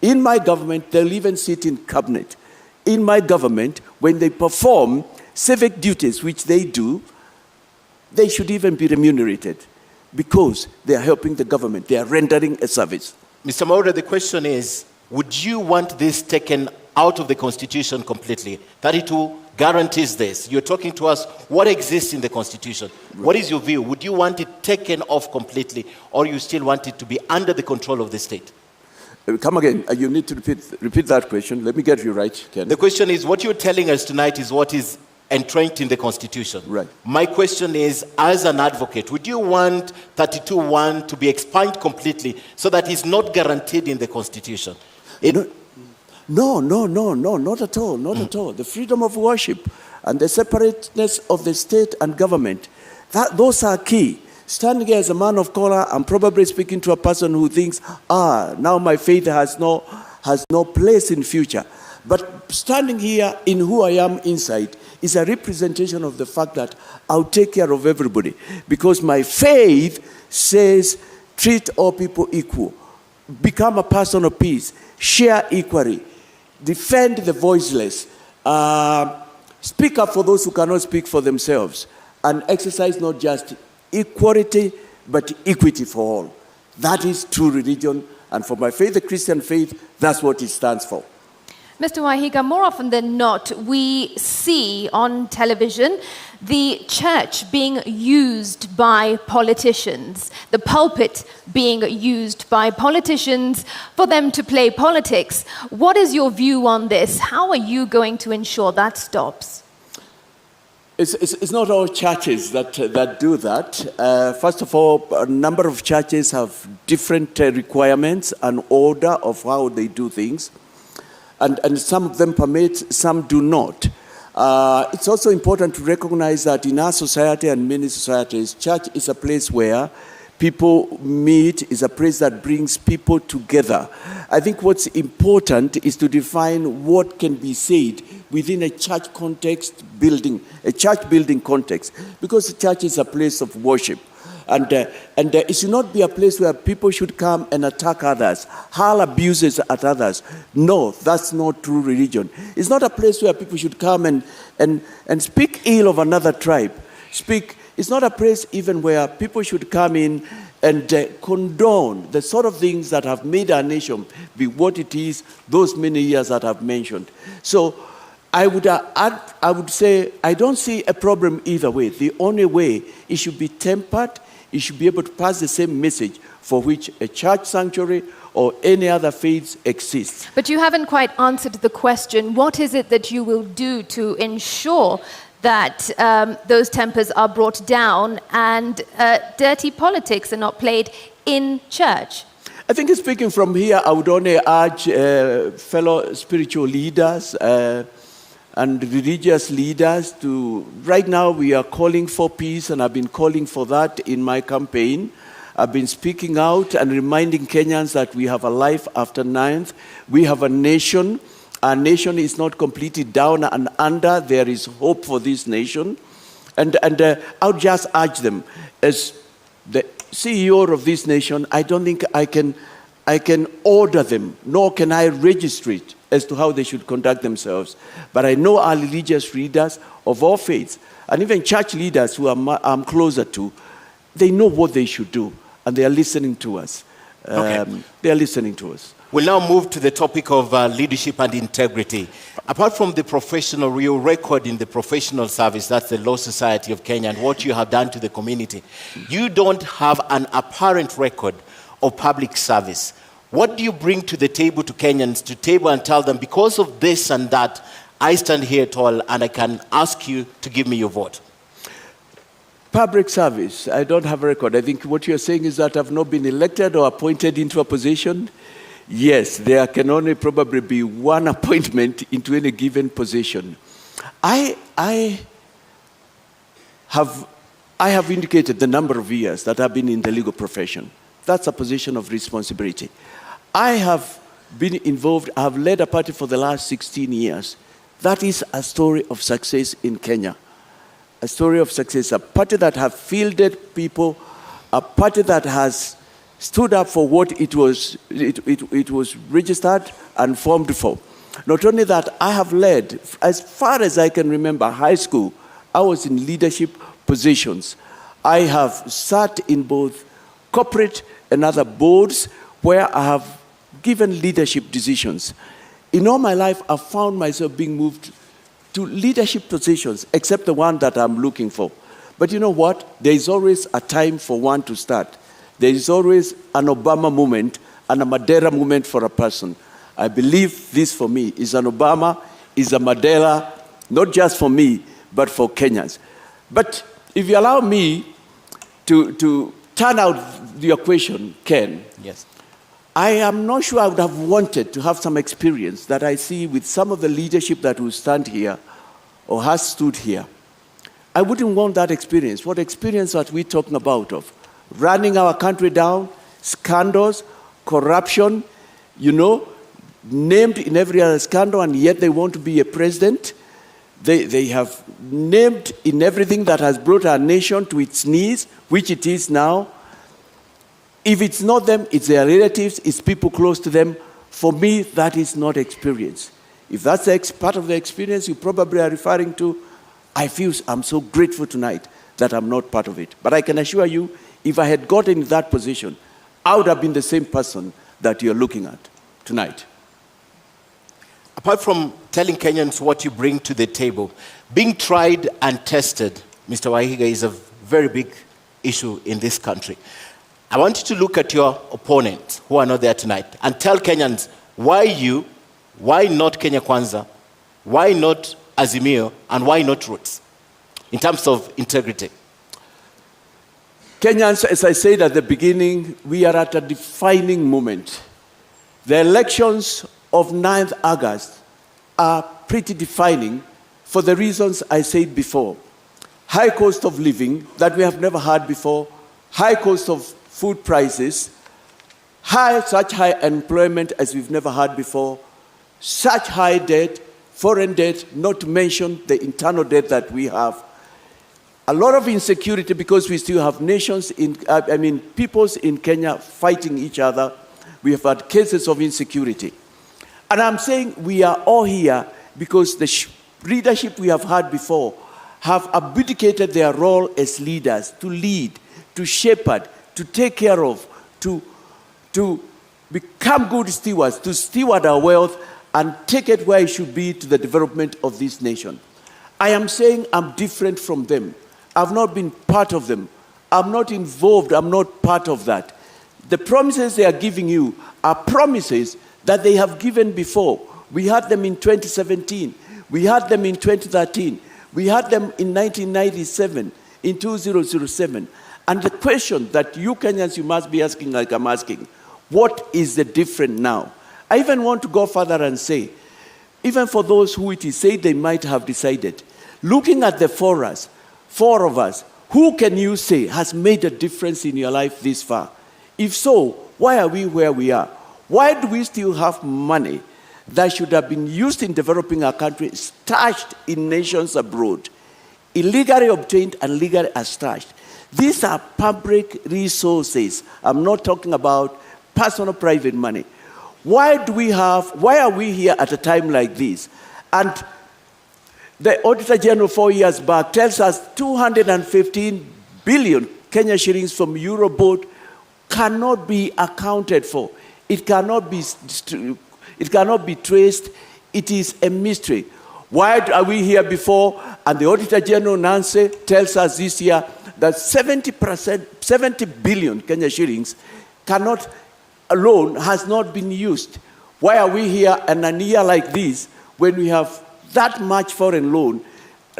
In my government, they'll even sit in cabinet. In my government, when they perform civic duties, which they do, they should even be remunerated because they are helping the government. They are rendering a service. Mr. Mwaure, the question is, would you want this taken out of the Constitution completely? 32 guarantees this. You're talking to us what exists in the Constitution. Right. What is your view? Would you want it taken off completely, or you still want it to be under the control of the state? Come again. You need to repeat that question. Let me get you right, Ken. The question is, what you're telling us tonight is what is entrenched in the Constitution. Right. My question is, as an advocate, would you want 32(1) to be expunged completely so that it's not guaranteed in the Constitution? No, not at all, not at all. The freedom of worship and the separateness of the state and government, those are key. Standing here as a man of color, I'm probably speaking to a person who thinks, now my faith has no place in future. But standing here in who I am inside is a representation of the fact that I'll take care of everybody. Because my faith says, treat all people equal. Become a person of peace. Share equally. Defend the voiceless. Speak up for those who cannot speak for themselves. And exercise not just equality, but equity for all. That is true religion. And for my faith, the Christian faith, that's what it stands for. Mr. Waihiga, more often than not, we see on television the church being used by politicians, the pulpit being used by politicians for them to play politics. What is your view on this? How are you going to ensure that stops? It's not all churches that do that. First of all, a number of churches have different requirements and order of how they do things. And some of them permit, some do not. It's also important to recognize that in our society and many societies, church is a place where people meet, is a place that brings people together. I think what's important is to define what can be said within a church context building, a church building context, because the church is a place of worship. And it should not be a place where people should come and attack others, hurl abuses at others. No, that's not true religion. It's not a place where people should come and speak ill of another tribe. It's not a place even where people should come in and condone the sort of things that have made our nation be what it is those many years that I've mentioned. So I would say I don't see a problem either way. The only way, it should be tempered. It should be able to pass the same message for which a church sanctuary or any other faiths exists. But you haven't quite answered the question. What is it that you will do to ensure that those tempers are brought down and dirty politics are not played in church? I think speaking from here, I would only urge fellow spiritual leaders and religious leaders to, right now we are calling for peace, and I've been calling for that in my campaign. I've been speaking out and reminding Kenyans that we have a life after 9th. We have a nation. Our nation is not completely down and under. There is hope for this nation. And I would just urge them, as the CEO of this nation, I don't think I can order them, nor can I register it as to how they should conduct themselves. But I know our religious leaders of all faiths, and even church leaders who I'm closer to, they know what they should do, and they are listening to us. They are listening to us. We'll now move to the topic of leadership and integrity. Apart from the professional, real record in the professional service, that's the Law Society of Kenya, and what you have done to the community, you don't have an apparent record of public service. What do you bring to the table to Kenyans, to table and tell them, because of this and that, I stand here tall and I can ask you to give me your vote? Public service, I don't have a record. I think what you're saying is that I've not been elected or appointed into a position. Yes, there can only probably be one appointment into any given position. I have indicated the number of years that I've been in the legal profession. That's a position of responsibility. I have been involved, I have led a party for the last 16 years. That is a story of success in Kenya. A story of success, a party that has fielded people, a party that has stood up for what it was registered and formed for. Not only that, I have led, as far as I can remember, high school, I was in leadership positions. I have sat in both corporate and other boards where I have given leadership decisions. In all my life, I've found myself being moved to leadership positions, except the one that I'm looking for. But you know what? There is always a time for one to start. There is always an Obama moment and a Mandela moment for a person. I believe this for me is an Obama, is a Mandela, not just for me, but for Kenyans. But if you allow me to turn out your question, Ken. Yes. I am not sure I would have wanted to have some experience that I see with some of the leadership that will stand here or has stood here. I wouldn't want that experience. What experience are we talking about of? Running our country down, scandals, corruption, named in every other scandal, and yet they want to be a president. They have named in everything that has brought our nation to its knees, which it is now. If it's not them, it's their relatives, it's people close to them. For me, that is not experience. If that's part of the experience you probably are referring to, I'm so grateful tonight that I'm not part of it. But I can assure you, if I had gotten in that position, I would have been the same person that you're looking at tonight. Apart from telling Kenyans what you bring to the table, being tried and tested, Mr. Waihiga, is a very big issue in this country. I want you to look at your opponents who are not there tonight and tell Kenyans why you, why not Kenya Kwanza, why not Azimio, and why not Roots in terms of integrity. Kenyans, as I said at the beginning, we are at a defining moment. The elections of 9th August are pretty defining for the reasons I said before. High cost of living that we have never had before, high cost of food prices, such high unemployment as we've never had before, such high debt, foreign debt, not to mention the internal debt that we have. A lot of insecurity because we still have peoples in Kenya fighting each other. We have had cases of insecurity. And I'm saying we are all here because the leadership we have had before have abdicated their role as leaders to lead, to shepherd, to take care of, to become good stewards, to steward our wealth and take it where it should be to the development of this nation. I am saying I'm different from them. I've not been part of them. I'm not involved. I'm not part of that. The promises they are giving you are promises that they have given before. We had them in 2017. We had them in 2013. We had them in 1997, in 2007. And the question that you Kenyans, you must be asking like I'm asking, what is the difference now? I even want to go further and say, even for those who it is said they might have decided, looking at the four of us, who can you say has made a difference in your life this far? If so, why are we where we are? Why do we still have money that should have been used in developing our country, stashed in nations abroad, illegally obtained and legally stashed? These are public resources. I'm not talking about personal private money. Why are we here at a time like this? And the Auditor General 4 years back tells us 215 billion Kenya shillings from Euroboard cannot be accounted for. It cannot be traced. It is a mystery. Why are we here before? And the Auditor General Nancy tells us this year that 70 billion Kenya shillings alone has not been used. Why are we here in a year like this when we have that much foreign loan?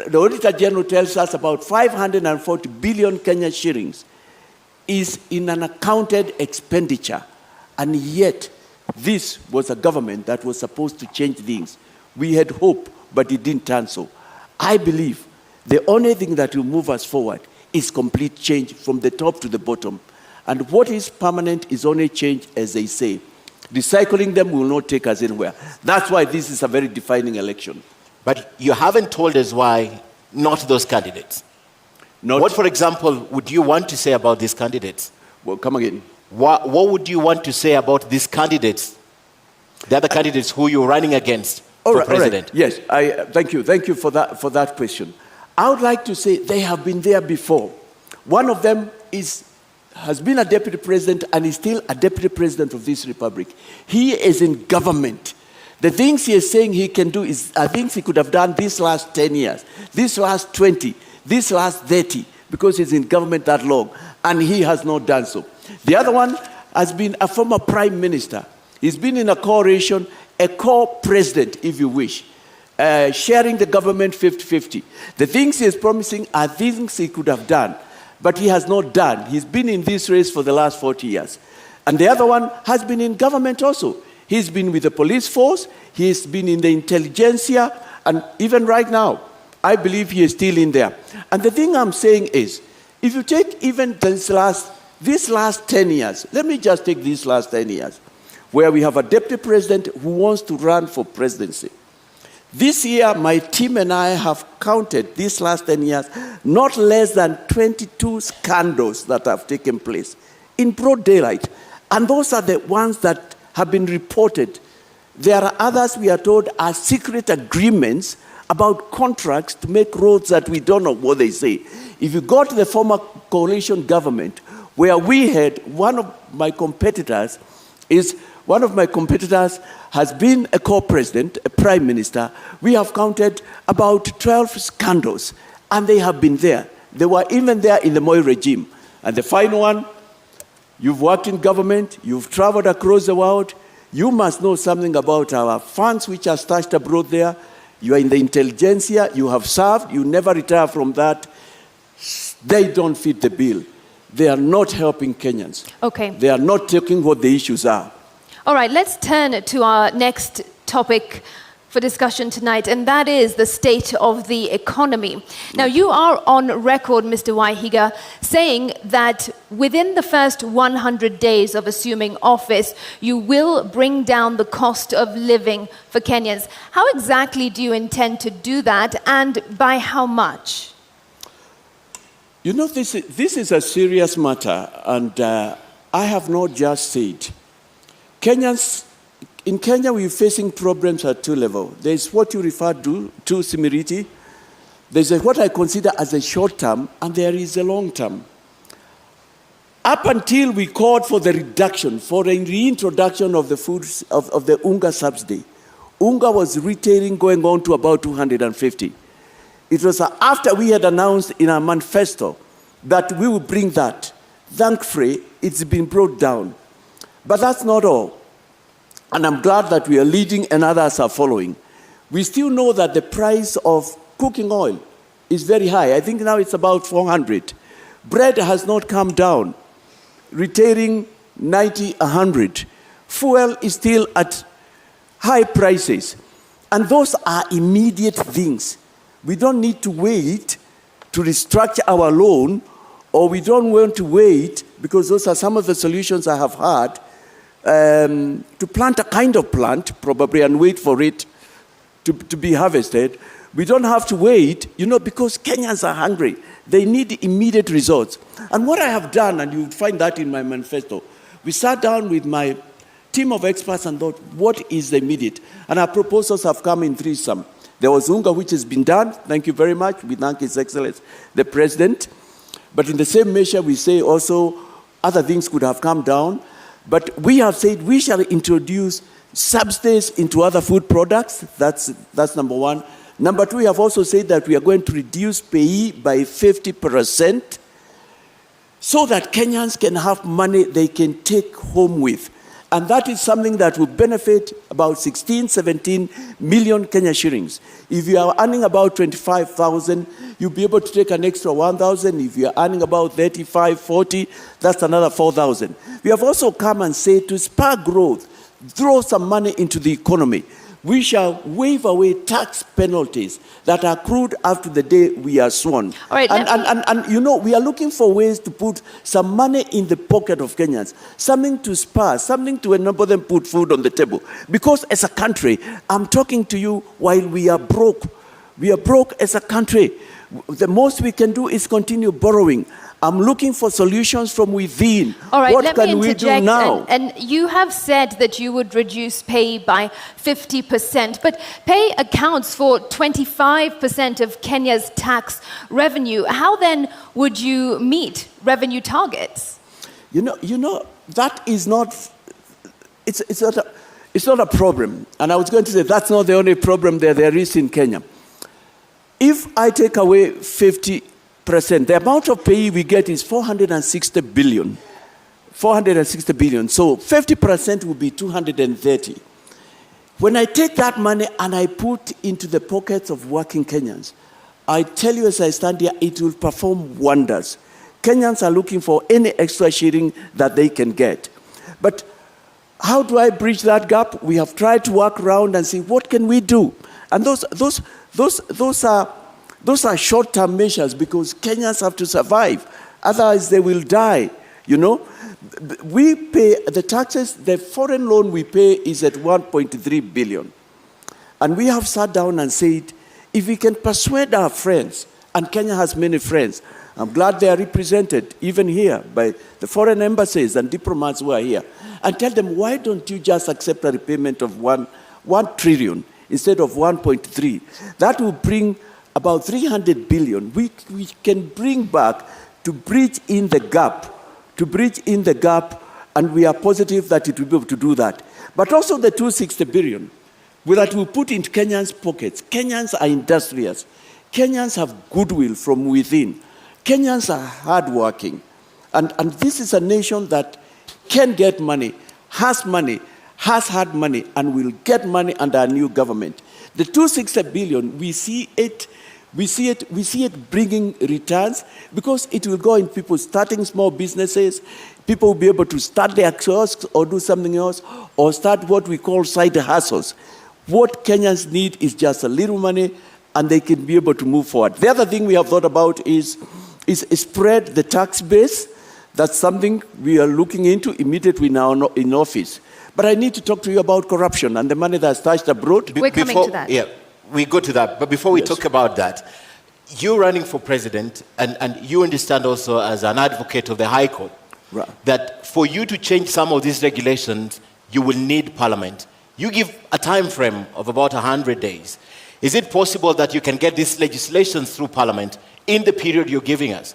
The Auditor General tells us about 540 billion Kenya shillings is in an accounted expenditure. And yet, this was a government that was supposed to change things. We had hope, but it didn't turn so. I believe the only thing that will move us forward is complete change from the top to the bottom. And what is permanent is only change, as they say. Recycling them will not take us anywhere. That's why this is a very defining election. But you haven't told us why not those candidates. What, for example, would you want to say about these candidates? Well, come again. what would you want to say about these candidates, the other candidates who you're running against for president? Yes, thank you for that question. I would like to say they have been there before. One of them has been a deputy president and is still a deputy president of this republic. He is in government. The things he is saying he can do are things he could have done these last 10 years, this last 20, this last 30, because he's in government that long, and he has not done so. The other one has been a former prime minister. He's been in a coalition, a co-president, if you wish, sharing the government 50-50. The things he is promising are things he could have done, but he has not done. He's been in this race for the last 40 years. And the other one has been in government also. He's been with the police force, he's been in the intelligentsia, and even right now, I believe he is still in there. And the thing I'm saying is, if you take even these last 10 years, let me just take these last 10 years, where we have a deputy president who wants to run for presidency. This year, my team and I have counted these last 10 years, not less than 22 scandals that have taken place in broad daylight. And those are the ones that have been reported. There are others, we are told, are secret agreements about contracts to make roads that we don't know what they say. If you go to the former coalition government, where we had one of my competitors has been a co-president, a prime minister. We have counted about 12 scandals, and they have been there. They were even there in the Mwaure regime. And the final one, you've worked in government, you've traveled across the world, you must know something about our funds which are stashed abroad there. You are in the intelligentsia, you have served, you never retire from that. They don't fit the bill. They are not helping Kenyans. Okay. They are not taking what the issues are. All right, let's turn to our next topic for discussion tonight, and that is the state of the economy. Now, you are on record, Mr. Waihiga, saying that within the first 100 days of assuming office, you will bring down the cost of living for Kenyans. How exactly do you intend to do that, and by how much? You know, this is a serious matter, and I have not just said. In Kenya, we're facing problems at two levels. There's what you refer to similarity. There's what I consider as a short term, and there is a long term. Up until we called for the reduction, for the reintroduction of the foods, of the UNGA subsidy, UNGA was retailing going on to about 250. It was after we had announced in our manifesto that we would bring that. Thankfully, it's been brought down. But that's not all. And I'm glad that we are leading and others are following. We still know that the price of cooking oil is very high. I think now it's about 400. Bread has not come down, retailing 90, 100. Fuel is still at high prices. And those are immediate things. We don't need to wait to restructure our loan, or we don't want to wait, because those are some of the solutions I have had, to plant a kind of plant, probably, and wait for it to be harvested. We don't have to wait, because Kenyans are hungry. They need immediate results. And what I have done, and you find that in my manifesto, we sat down with my team of experts and thought, what is the immediate? And our proposals have come in threesome. There was UNGA, which has been done. Thank you very much. We thank His Excellency, the President. But in the same measure, we say also other things could have come down. But we have said we shall introduce subsidies into other food products. That's number one. Number two, we have also said that we are going to reduce pay by 50% so that Kenyans can have money they can take home with. And that is something that will benefit about 16, 17 million Kenya shillings. If you are earning about 25,000, you'll be able to take an extra 1,000. If you are earning about 35, 40, that's another 4,000. We have also come and said to spur growth, throw some money into the economy. We shall waive away tax penalties that are accrued after the day we are sworn. All right, and we are looking for ways to put some money in the pocket of Kenyans, something to spur, something to enable them put food on the table. Because as a country, I'm talking to you while we are broke. We are broke as a country. The most we can do is continue borrowing. I'm looking for solutions from within. All right, what let can me we do interject. now? And you have said that you would reduce pay by 50%, but pay accounts for 25% of Kenya's tax revenue. How then would you meet revenue targets? You know, that is not, it's not a problem. And I was going to say that's not the only problem there is in Kenya. If I take away 50%, the amount of pay we get is 460 billion. 460 billion. So 50% will be 230. When I take that money and I put into the pockets of working Kenyans, I tell you as I stand here, it will perform wonders. Kenyans are looking for any extra shilling that they can get. But how do I bridge that gap? We have tried to work around and see what can we do. And those are short-term measures because Kenyans have to survive. Otherwise, they will die, you know. We pay the taxes, the foreign loan we pay is at 1.3 billion. And we have sat down and said, if we can persuade our friends, and Kenya has many friends, I'm glad they are represented even here by the foreign embassies and diplomats who are here, and tell them, why don't you just accept a repayment of 1 trillion instead of 1.3? That will bring about 300 billion. We can bring back to bridge in the gap, and we are positive that it will be able to do that. But also the 260 billion, that we put into Kenyans' pockets. Kenyans are industrious. Kenyans have goodwill from within. Kenyans are hardworking. And this is a nation that can get money, has had money, and will get money under a new government. The 260 billion, we see it bringing returns because it will go in people starting small businesses. People will be able to start their kiosks or do something else or start what we call side hustles. What Kenyans need is just a little money and they can be able to move forward. The other thing we have thought about is spread the tax base. That's something we are looking into immediately now in office. But I need to talk to you about corruption and the money that's stashed abroad. We're coming to that. Yeah, we go to that. But before we talk about that, you're running for president, and you understand also as an advocate of the High Court, right, that for you to change some of these regulations, you will need Parliament. You give a time frame of about 100 days. Is it possible that you can get these legislations through Parliament in the period you're giving us?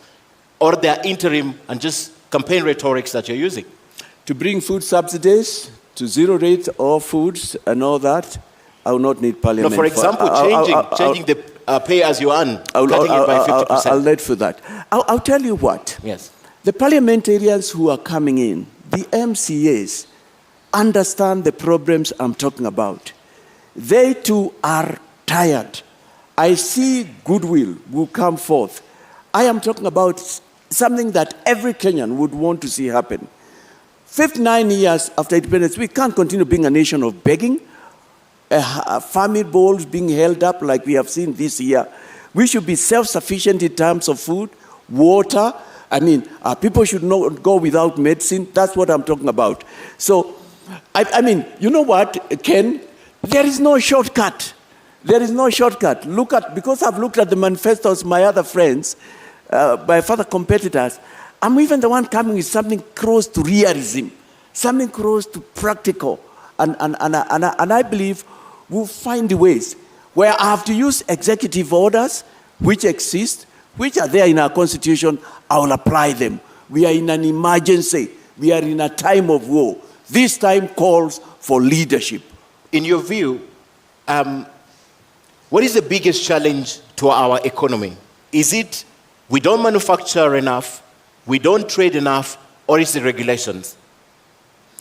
Or they're interim and just campaign rhetorics that you're using? To bring food subsidies to zero rate all foods and all that, I will not need Parliament. No, for example, changing the pay as you earn, cutting it by 50%. I'll let for that. I'll tell you what. Yes. The parliamentarians who are coming in, the MCAs, understand the problems I'm talking about. They too are tired. I see goodwill will come forth. I am talking about something that every Kenyan would want to see happen. 59 years after independence, we can't continue being a nation of begging, family bowls being held up like we have seen this year. We should be self-sufficient in terms of food, water. I mean, people should not go without medicine. That's what I'm talking about. So, I mean, you know what, Ken? There is no shortcut. There is no shortcut. Because I've looked at the manifestos of my other friends, my other competitors, I'm even the one coming with something close to realism, something close to practical. And I believe we'll find ways where I have to use executive orders, which exist, which are there in our constitution. I will apply them. We are in an emergency. We are in a time of war. This time calls for leadership. In your view, what is the biggest challenge to our economy? Is it we don't manufacture enough, we don't trade enough, or is it regulations?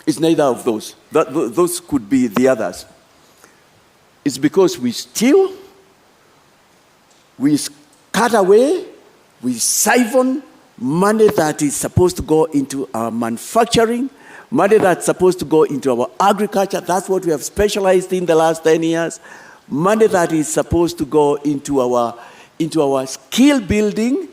It's neither of those. Those could be the others. It's because we steal, we cut away, we siphon money that is supposed to go into our manufacturing, money that's supposed to go into our agriculture. That's what we have specialized in the last 10 years. Money that is supposed to go into our skill building,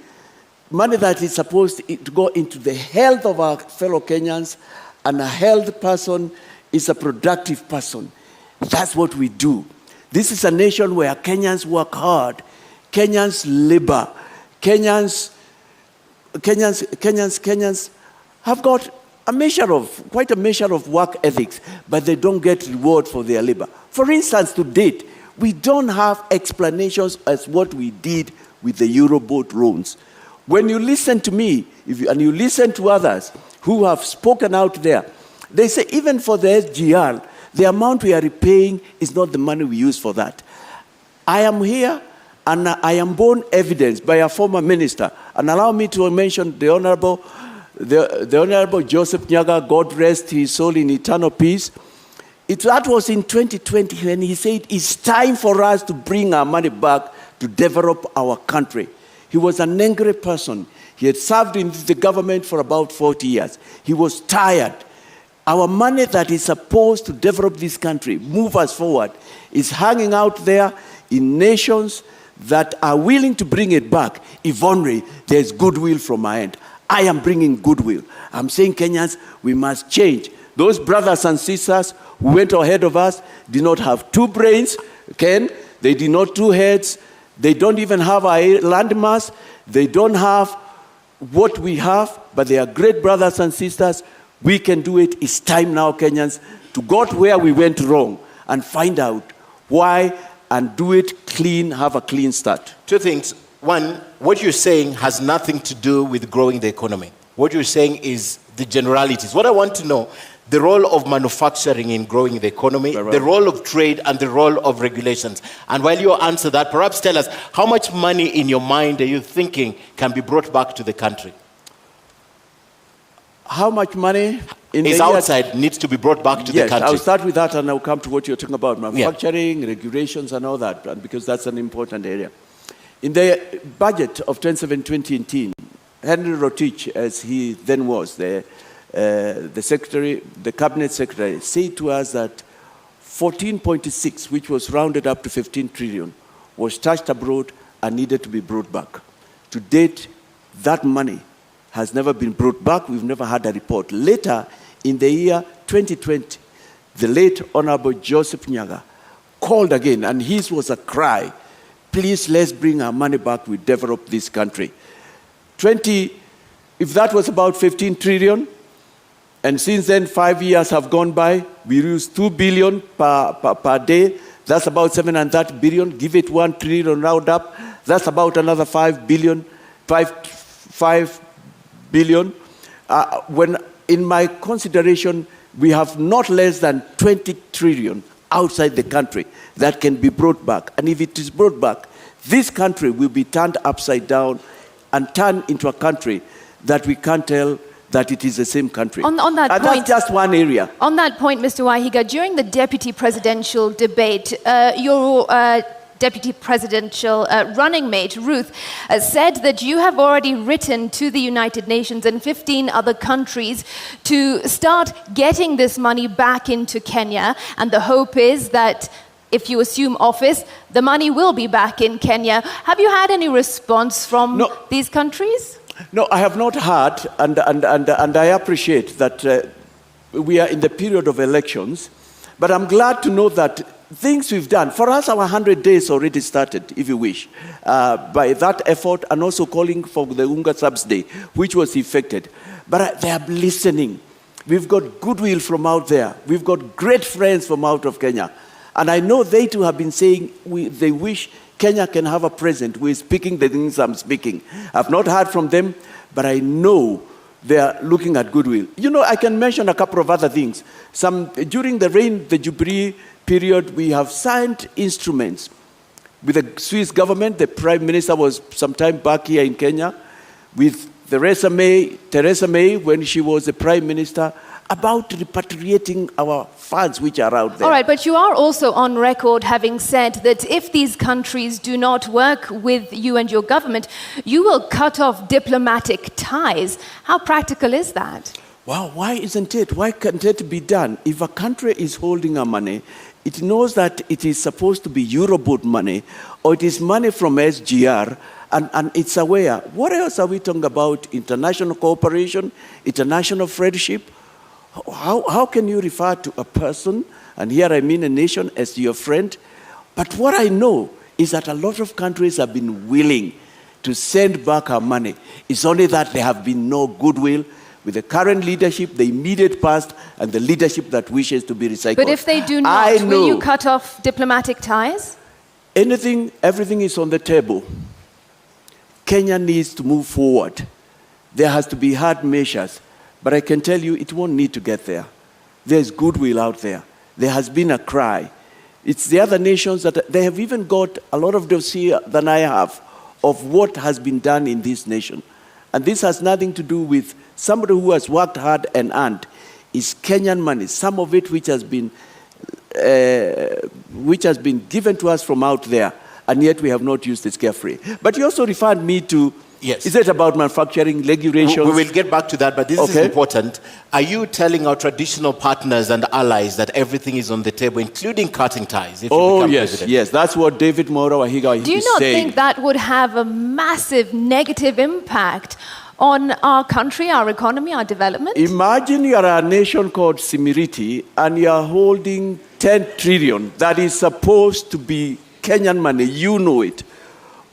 money that is supposed to go into the health of our fellow Kenyans. And a healthy person is a productive person. That's what we do. This is a nation where Kenyans work hard, Kenyans labor, Kenyans Kenyans have got quite a measure of work ethics, but they don't get reward for their labor. For instance, to date, we don't have explanations as what we did with the Euroboat loans. When you listen to me, and you listen to others who have spoken out there, they say even for the SGR, the amount we are repaying is not the money we use for that. I am here, and I am borne evidence by a former minister, and allow me to mention the Honorable Joseph Nyaga, God rest his soul in eternal peace. That was in 2020 when he said it's time for us to bring our money back to develop our country. He was an angry person. He had served in the government for about 40 years. He was tired. Our money that is supposed to develop this country, move us forward, is hanging out there in nations that are willing to bring it back if only there's goodwill from my end. I am bringing goodwill. I'm saying, Kenyans, we must change. Those brothers and sisters who went ahead of us did not have two brains, Ken. They did not two heads. They don't even have a landmass. They don't have what we have, but they are great brothers and sisters. We can do it. It's time now, Kenyans, to go to where we went wrong and find out why and do it clean, have a clean start. Two things. One, what you're saying has nothing to do with growing the economy. What you're saying is the generalities. What I want to know, the role of manufacturing in growing the economy, the role of trade, and the role of regulations. And while you answer that, perhaps tell us, how much money in your mind are you thinking can be brought back to the country? How much money is outside needs to be brought back to the country? I'll start with that and I'll come to what you're talking about, manufacturing, regulations and all that, because that's an important area. In the budget of 2017-2018, Henry Rotich, as he then was, the cabinet secretary, said to us that 14.6, which was rounded up to 15 trillion, was stashed abroad and needed to be brought back. To date, that money has never been brought back. We've never had a report. Later, in the year 2020, the late Honorable Joseph Nyaga called again, and his was a cry, please, let's bring our money back. We develop this country. If that was about 15 trillion, and since then 5 years have gone by, we use 2 billion per day. That's about 730 billion. Give it 1 trillion round up. That's about another 5 billion. 5 billion. When in my consideration, we have not less than 20 trillion outside the country that can be brought back. And if it is brought back, this country will be turned upside down and turned into a country that we can't tell that it is the same country. On that point, that's just one area. On that point, Mr. Waihiga, during the deputy presidential debate, your deputy presidential running mate, Ruth, said that you have already written to the United Nations and 15 other countries to start getting this money back into Kenya. And the hope is that if you assume office, the money will be back in Kenya. Have you had any response from these countries? No, I have not heard, and I appreciate that we are in the period of elections, but I'm glad to know that things we've done, for us our 100 days already started, if you wish, by that effort and also calling for the Unga Subsidy, which was effected. But they are listening. We've got goodwill from out there. We've got great friends from out of Kenya. And I know they too have been saying they wish Kenya can have a president who is speaking the things I'm speaking. I've not heard from them, but I know they are looking at goodwill. You know, I can mention a couple of other things. During the Jubilee period, we have signed instruments with the Swiss government. The Prime Minister was sometime back here in Kenya with Theresa May, when she was the Prime Minister, about repatriating our funds which are out there. All right, but you are also on record having said that if these countries do not work with you and your government, you will cut off diplomatic ties. How practical is that? Well, why isn't it? Why can't it be done? If a country is holding our money, it knows that it is supposed to be Euroboat money, or it is money from SGR, and it's aware. What else are we talking about? International cooperation, international friendship? How can you refer to a person, and here I mean a nation, as your friend? But what I know is that a lot of countries have been willing to send back our money. It's only that there have been no goodwill with the current leadership, the immediate past, and the leadership that wishes to be recycled. But if they do not, will you cut off diplomatic ties? Everything is on the table. Kenya needs to move forward. There has to be hard measures. But I can tell you, it won't need to get there. There's goodwill out there. There has been a cry. It's the other nations that they have even got a lot of dossier than I have of what has been done in this nation. And this has nothing to do with somebody who has worked hard and earned. It's Kenyan money, some of it which has been given to us from out there, and yet we have not used it carefully. But you also referred me to, yes. Is it about manufacturing regulations? We will get back to that, but this is important. Are you telling our traditional partners and allies that everything is on the table, including cutting ties? If you become president? Yes. That's what David Mwaure Waihiga is saying. Do you not think that would have a massive negative impact on our country, our economy, our development? Imagine you are a nation called Simiriti and you are holding 10 trillion that is supposed to be Kenyan money. You know it.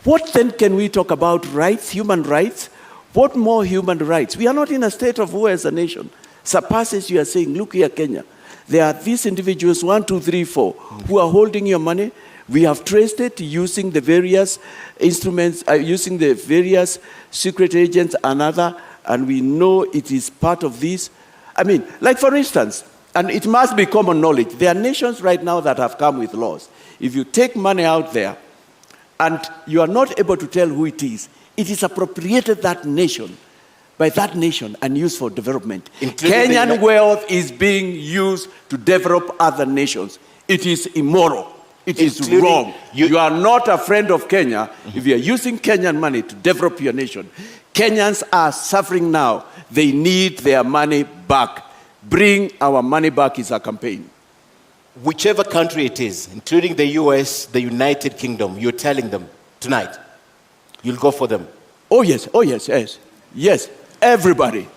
What then can we talk about rights, human rights? What more human rights? We are not in a state of war as a nation. Surpasses you are saying, look here, Kenya. There are these individuals, 1, 2, 3, 4, who are holding your money. We have traced it using the various instruments, using the various secret agents and other, and we know it is part of this. I mean, like for instance, and it must be common knowledge, there are nations right now that have come with laws. If you take money out there, and you are not able to tell who it is appropriated that nation, by that nation, and used for development. Kenyan wealth is being used to develop other nations. It is immoral. It is wrong. You are not a friend of Kenya if you are using Kenyan money to develop your nation. Kenyans are suffering now. They need their money back. Bring our money back is our campaign. Whichever country it is, including the US, the United Kingdom, you're telling them tonight, you'll go for them. Oh, yes. Yes, everybody.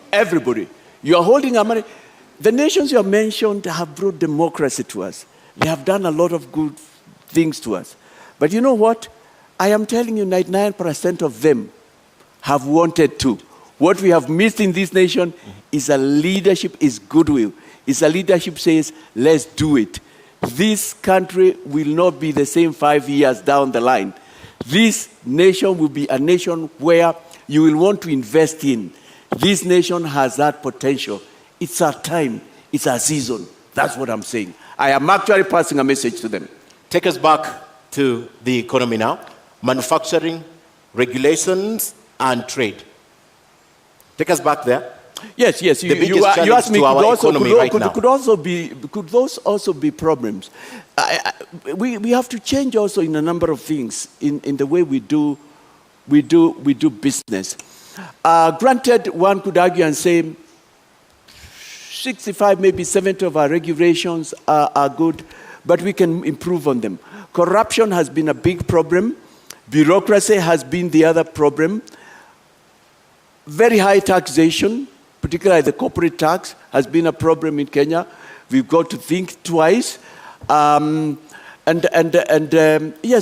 You are holding our money. The nations you have mentioned have brought democracy to us. They have done a lot of good things to us. But you know what? I am telling you, 99% of them have wanted to. What we have missed in this nation is a leadership, is goodwill. Is a leadership says, let's do it. This country will not be the same 5 years down the line. This nation will be a nation where you will want to invest in. This nation has that potential. It's our time. It's our season. That's what I'm saying. I am actually passing a message to them. Take us back to the economy now. Manufacturing, regulations, and trade. Take us back there. Yes. You asked me, could those also be problems? We have to change also in a number of things in the way we do business. Granted, one could argue and say 65, maybe 70 of our regulations are good, but we can improve on them. Corruption has been a big problem. Bureaucracy has been the other problem. Very high taxation, particularly the corporate tax, has been a problem in Kenya. We've got to think twice. Yes,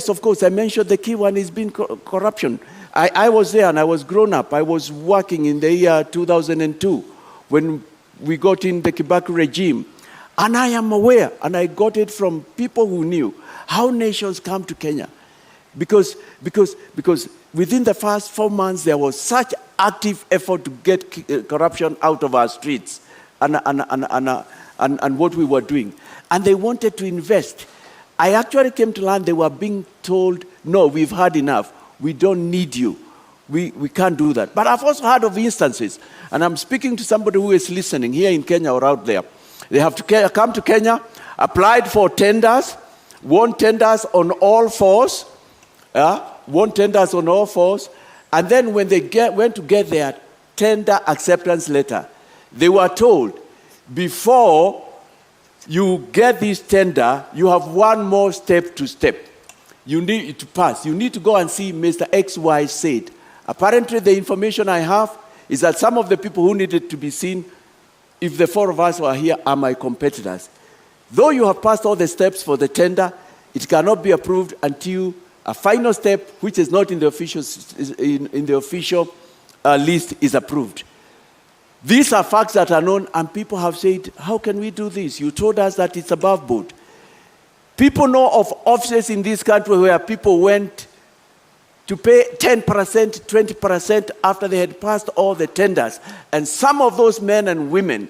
of course, I mentioned the key one has been corruption. I was there and I was grown up. I was working in the year 2002 when we got in the Kibaki regime. And I am aware, and I got it from people who knew, how nations come to Kenya. Because within the first 4 months, there was such active effort to get corruption out of our streets and what we were doing. And they wanted to invest. I actually came to learn they were being told, no, we've had enough. We don't need you. We can't do that. But I've also heard of instances, and I'm speaking to somebody who is listening here in Kenya or out there. They have to come to Kenya, applied for tenders, won tenders on all fours, and then when they went to get their tender acceptance letter, they were told, before you get this tender, you have one more step to step. You need to pass. You need to go and see Mr. XY said. Apparently, the information I have is that some of the people who needed to be seen, if the four of us were here, are my competitors. Though you have passed all the steps for the tender, it cannot be approved until A final step, which is not in the official, list, is approved. These are facts that are known, and people have said, how can we do this? You told us that it's above board. People know of offices in this country where people went to pay 10%, 20% after they had passed all the tenders. And some of those men and women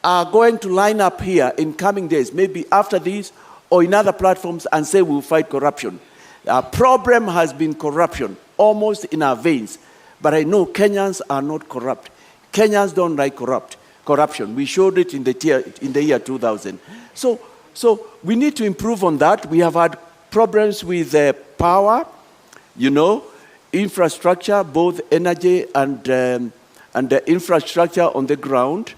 are going to line up here in coming days, maybe after this or in other platforms, and say we'll fight corruption. Our problem has been corruption, almost in our veins. But I know Kenyans are not corrupt. Kenyans don't like corruption. We showed it in the year 2000. So we need to improve on that. We have had problems with power, infrastructure, both energy and the infrastructure on the ground.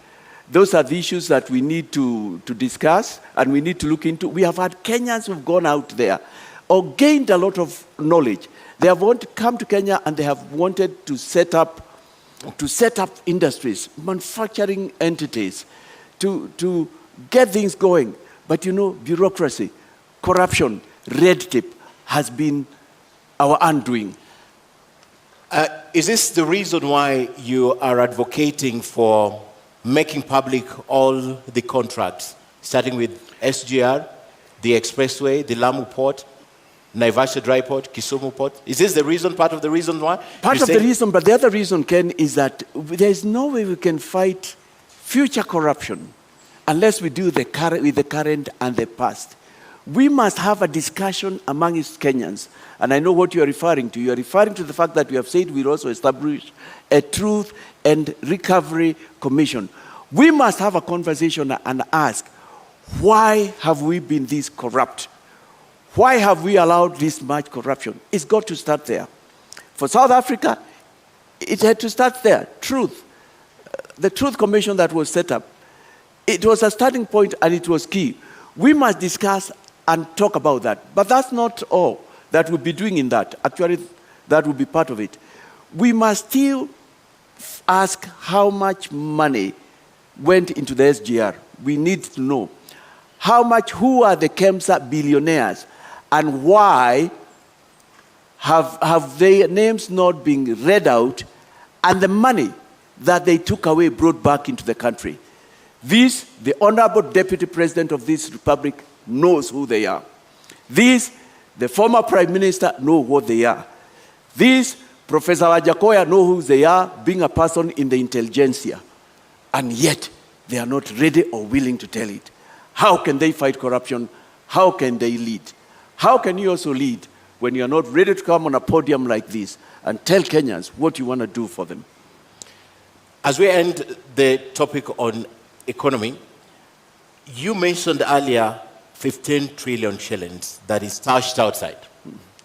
Those are the issues that we need to discuss and we need to look into. We have had Kenyans who've gone out there or gained a lot of knowledge. They have wanted to come to Kenya and they have wanted to set up industries, manufacturing entities, to get things going. But bureaucracy, corruption, red tape has been our undoing. Is this the reason why you are advocating for making public all the contracts, starting with SGR, the Expressway, the Lamu Port, Naivasha Dry Port, Kisumu Port? Is this part of the reason why? Part of the reason, but the other reason, Ken, is that there's no way we can fight future corruption unless we do with the current and the past. We must have a discussion among Kenyans. And I know what you're referring to. You're referring to the fact that we have said we'll also establish a Truth and Recovery Commission. We must have a conversation and ask, why have we been this corrupt? Why have we allowed this much corruption? It's got to start there. For South Africa, it had to start there. Truth. The Truth Commission that was set up, it was a starting point and it was key. We must discuss and talk about that. But that's not all that we'll be doing in that. Actually, that will be part of it. We must still ask how much money went into the SGR. We need to know who are the KEMSA billionaires and why have their names not been read out and the money that they took away brought back into the country. This, the Honorable Deputy President of this Republic knows who they are. This, the former Prime Minister know what they are. This, Professor Wajakoya know who they are, being a person in the intelligentsia. And yet, they are not ready or willing to tell it. How can they fight corruption? How can they lead? How can you also lead when you're not ready to come on a podium like this and tell Kenyans what you want to do for them? As we end the topic on economy, you mentioned earlier 15 trillion shillings that is stashed outside.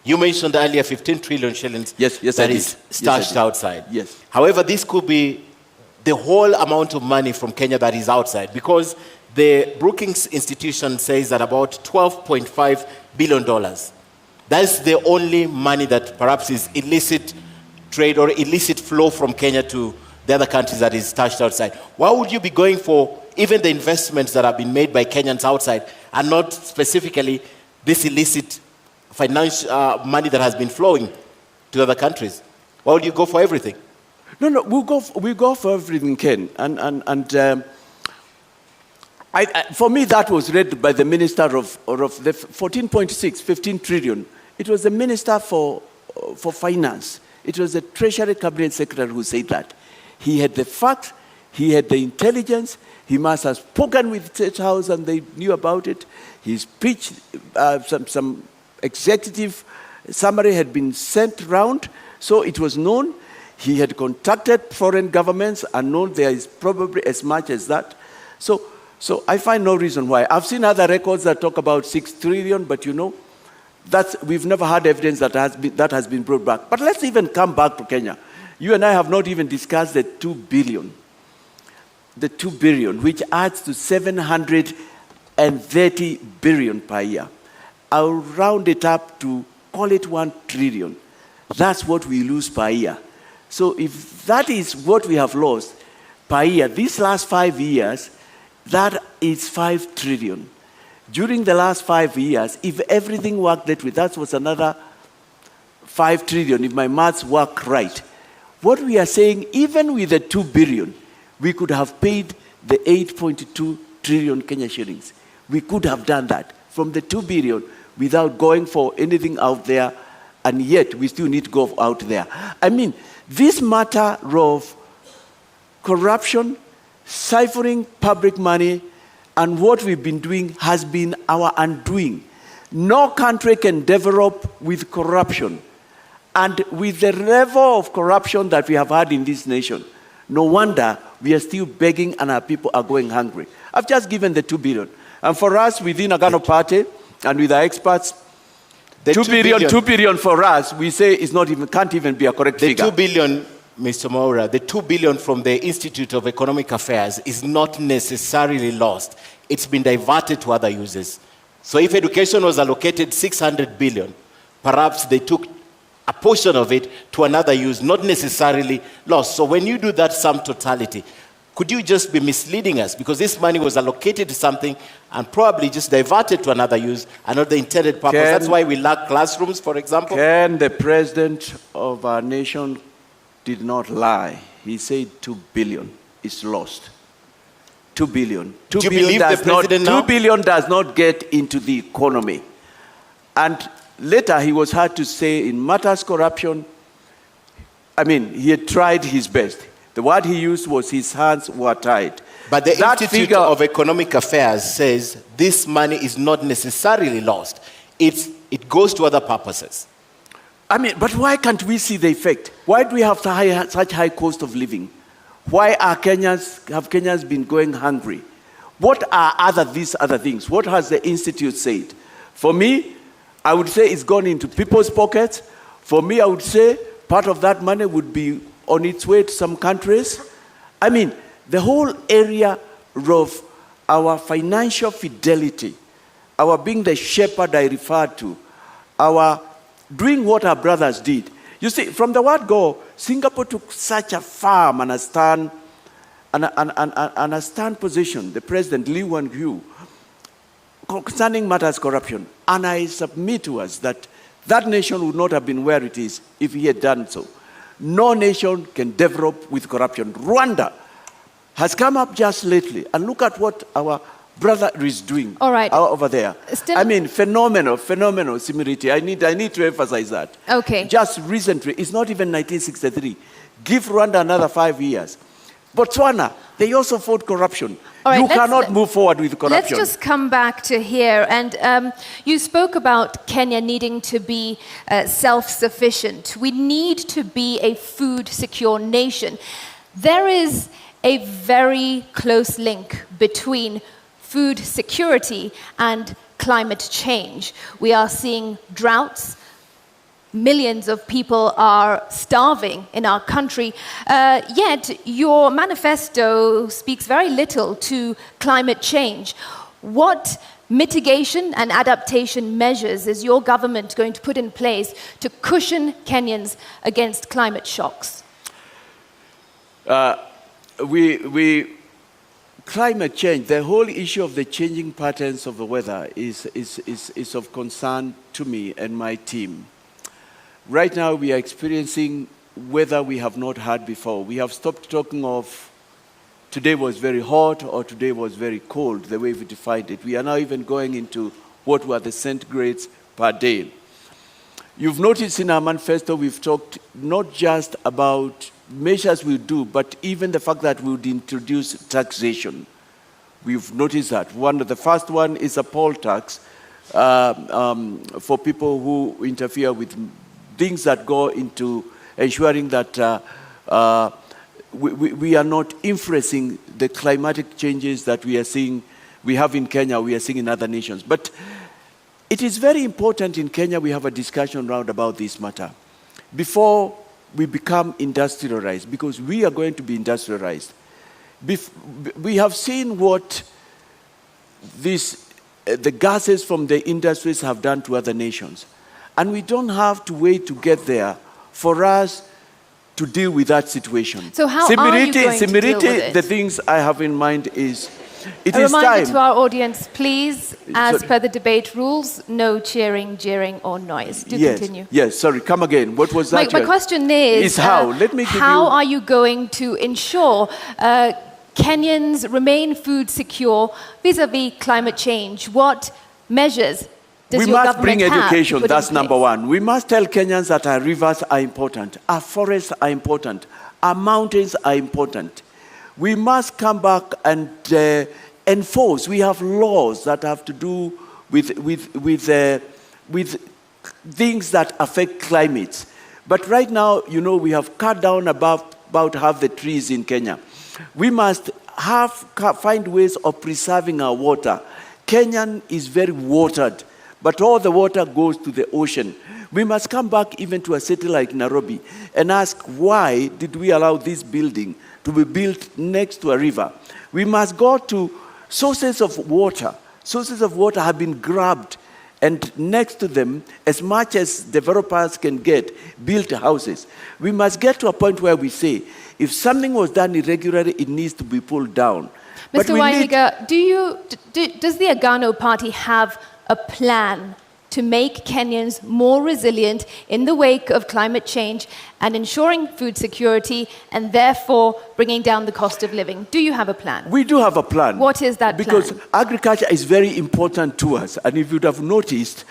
You mentioned earlier 15 trillion shillings that is stashed outside. Yes. However, this could be the whole amount of money from Kenya that is outside, because the Brookings Institution says that about $12.5 billion. That's the only money that perhaps is illicit trade or illicit flow from Kenya to the other countries that is stashed outside. Why would you be going for even the investments that have been made by Kenyans outside and not specifically this illicit financial money that has been flowing to other countries? Why would you go for everything? No, we go for everything, Ken. For me, that was read by the Minister of the 14.6, 15 trillion. It was the Minister for Finance. It was the Treasury Cabinet Secretary who said that. He had the facts, he had the intelligence, he must have spoken with State House and they knew about it. His speech, some executive summary had been sent round, so it was known. He had contacted foreign governments and known there is probably as much as that. So I find no reason why. I've seen other records that talk about 6 trillion, but we've never had evidence that has been brought back. But let's even come back to Kenya. You and I have not even discussed the 2 billion. The 2 billion, which adds to 730 billion per year. I'll round it up to call it 1 trillion. That's what we lose per year. So if that is what we have lost per year, these last 5 years, that is 5 trillion. During the last 5 years, if everything worked that way, that was another 5 trillion, if my maths work right. What we are saying, even with the 2 billion, we could have paid the 8.2 trillion Kenya shillings. We could have done that from the 2 billion without going for anything out there, and yet we still need to go out there. I mean, this matter of corruption, siphoning public money, and what we've been doing has been our undoing. No country can develop with corruption. And with the level of corruption that we have had in this nation, no wonder we are still begging and our people are going hungry. I've just given the 2 billion. And for us, within Agano Party and with our experts, the 2 billion for us, we say can't even be a correct figure. The 2 billion, Mr. Mwaure, the 2 billion from the Institute of Economic Affairs is not necessarily lost. It's been diverted to other uses. So if education was allocated 600 billion, perhaps they took a portion of it to another use, not necessarily lost. So when you do that sum totality, could you just be misleading us? Because this money was allocated to something and probably just diverted to another use and not the intended purpose. That's why we lack classrooms, for example. The president of our nation did not lie. He said 2 billion is lost. 2 billion. 2 Do you billion believe does the president not, now? 2 billion does not get into the economy. And later he was heard to say in matters corruption, I mean, he had tried his best. The word he used was his hands were tied. But the Institute of Economic Affairs says this money is not necessarily lost. It goes to other purposes. I mean, but why can't we see the effect? Why do we have such high cost of living? Why have Kenyans been going hungry? What are these other things? What has the Institute said? For me, I would say it's gone into people's pockets. For me, I would say part of that money would be on its way to some countries. I mean, the whole area of our financial fidelity, our being the shepherd I referred to, our doing what our brothers did. You see, from the word go, Singapore took such a firm and a stern position, the President Lee Kuan Yew, concerning matters corruption. And I submit to us that that nation would not have been where it is if he had done so. No nation can develop with corruption. Rwanda has come up just lately, and look at what our brother is doing. All right. Over there. I mean, phenomenal similarity. I need to emphasize that. Okay. Just recently, it's not even 1963. Give Rwanda another 5 years. Botswana, they also fought corruption. All right, you cannot move forward with corruption. Let's just come back to here. And you spoke about Kenya needing to be self-sufficient. We need to be a food-secure nation. There is a very close link between food security and climate change. We are seeing droughts. Millions of people are starving in our country, yet your manifesto speaks very little to climate change. What mitigation and adaptation measures is your government going to put in place to cushion Kenyans against climate shocks? Climate change, the whole issue of the changing patterns of the weather is of concern to me and my team. Right now, we are experiencing weather we have not had before. We have stopped talking of today was very hot or today was very cold, the way we defined it. We are now even going into what were the centigrades per day. You've noticed in our manifesto, we've talked not just about measures we'll do, but even the fact that we would introduce taxation. We've noticed that. The first one is a poll tax for people who interfere with things that go into ensuring that we are not influencing the climatic changes that we are seeing, we have in Kenya, we are seeing in other nations. But it is very important in Kenya we have a discussion round about this matter before we become industrialized, because we are going to be industrialized. We have seen what the gases from the industries have done to other nations. And we don't have to wait to get there for us to deal with that situation. So how are you going to deal with it? The things I have in mind is It A is reminder time. to our audience, please, as Sorry. per the debate rules, no cheering, jeering, or noise. Do Yes, continue. yes, sorry, come again. What was that? My question is how? Let me give how you... are you going to ensure Kenyans remain food secure vis-a-vis climate change? What measures does We your must government bring have to education, put in that's number place? one. We must tell Kenyans that our rivers are important, our forests are important, our mountains are important. We must come back and enforce. We have laws that have to do with things that affect climate. But right now, you know, we have cut down about half the trees in Kenya. We must find ways of preserving our water. Kenya is very watered, but all the water goes to the ocean. We must come back even to a city like Nairobi and ask, why did we allow this building to be built next to a river? We must go to sources of water. Sources of water have been grabbed, and next to them, as much as developers can get, built houses. We must get to a point where we say, if something was done irregularly, it needs to be pulled down. But Mr. we Waihiga, does the Agano Party have a plan to make Kenyans more resilient in the wake of climate change and ensuring food security and therefore bringing down the cost of living? Do you have a plan? We do have a plan. What is that because plan? Agriculture is very important to us. And if you'd have noticed,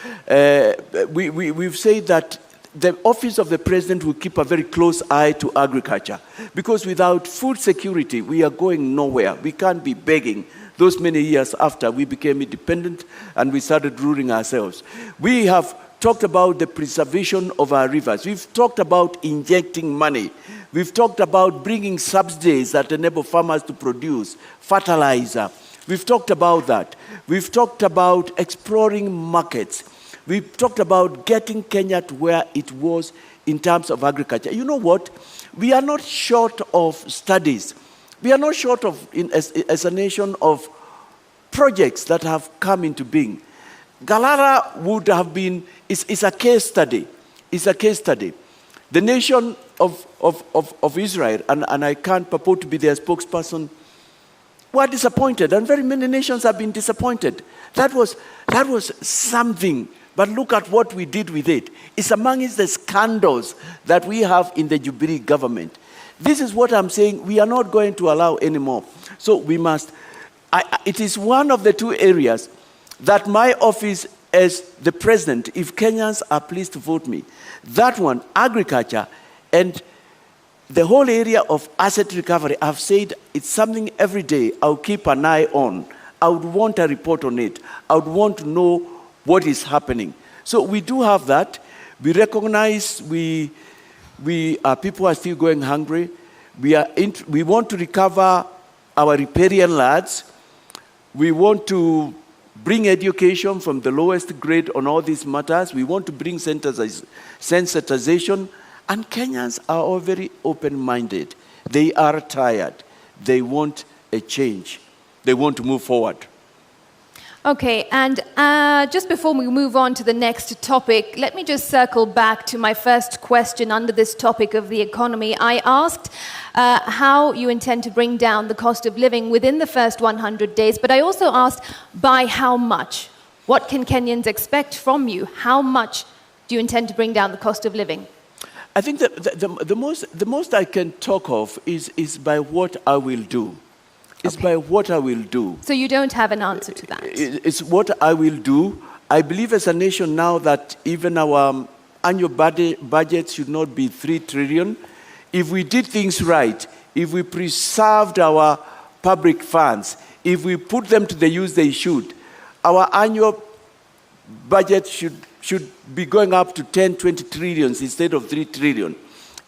we've said that the office of the president will keep a very close eye to agriculture. Because without food security, we are going nowhere. We can't be begging. Those many years after we became independent and we started ruling ourselves. We have talked about the preservation of our rivers. We've talked about injecting money. We've talked about bringing subsidies that enable farmers to produce fertilizer. We've talked about that. We've talked about exploring markets. We've talked about getting Kenya to where it was in terms of agriculture. You know what? We are not short of studies. We are not short of, as a nation, of projects that have come into being. Gallara would have been, it's a case study. It's a case study. The nation of Israel, and I can't purport to be their spokesperson, were disappointed, and very many nations have been disappointed. That was something. But look at what we did with it. It's amongst the scandals that we have in the Jubilee government. This is what I'm saying, we are not going to allow anymore. So we must, it is one of the two areas that my office as the president, if Kenyans are pleased to vote me, that one, agriculture, and the whole area of asset recovery, I've said it's something every day I'll keep an eye on. I would want a report on it. I would want to know what is happening. So we do have that. We recognize people are still going hungry. We want to recover our riparian lands. We want to bring education from the lowest grade on all these matters. We want to bring sensitization. And Kenyans are all very open-minded. They are tired. They want a change. They want to move forward. Okay, and just before we move on to the next topic, let me just circle back to my first question under this topic of the economy. I asked how you intend to bring down the cost of living within the first 100 days, but I also asked by how much? What can Kenyans expect from you? How much do you intend to bring down the cost of living? I think that the most I can talk of is by what I will do. It's by what I will do. So you don't have an answer to that? It's what I will do. I believe as a nation now that even our annual budget should not be 3 trillion. If we did things right, if we preserved our public funds, if we put them to the use they should, our annual budget should be going up to 10, 20 trillions instead of 3 trillion.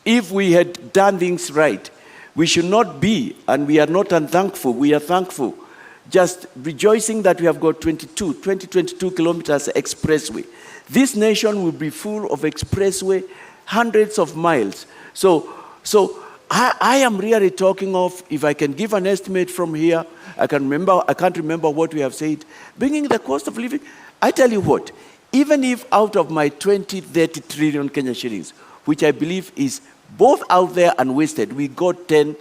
If we had done things right, we should not be, and we are not unthankful, we are thankful, just rejoicing that we have got 22 kilometers expressway. This nation will be full of expressway, hundreds of miles. So I am really talking of, if I can give an estimate from here, I can't remember what we have said, bringing the cost of living. I tell you what, even if out of my 30 trillion Kenya shillings, which I believe is both out there and wasted, we got 10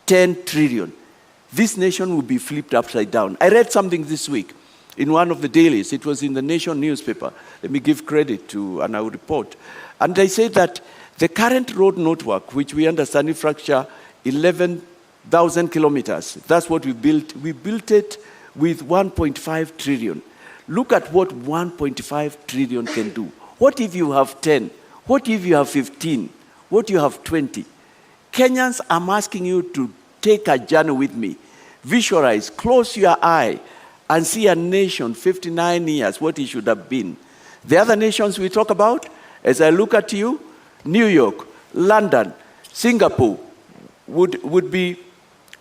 trillion. this nation will be flipped upside down. I read something this week in one of the dailies. It was in the Nation newspaper. Let me give credit to an our report. And they said that the current road network, which we understand infrastructure, 11,000 kilometers, that's what we built. We built it with 1.5 trillion. Look at what 1.5 trillion can do. What if you have 10? What if you have 15? What if you have 20? Kenyans, I'm asking you to take a journey with me. Visualize, close your eye, and see a nation 59 years, what it should have been. The other nations we talk about, as I look at you, New York, London, Singapore would be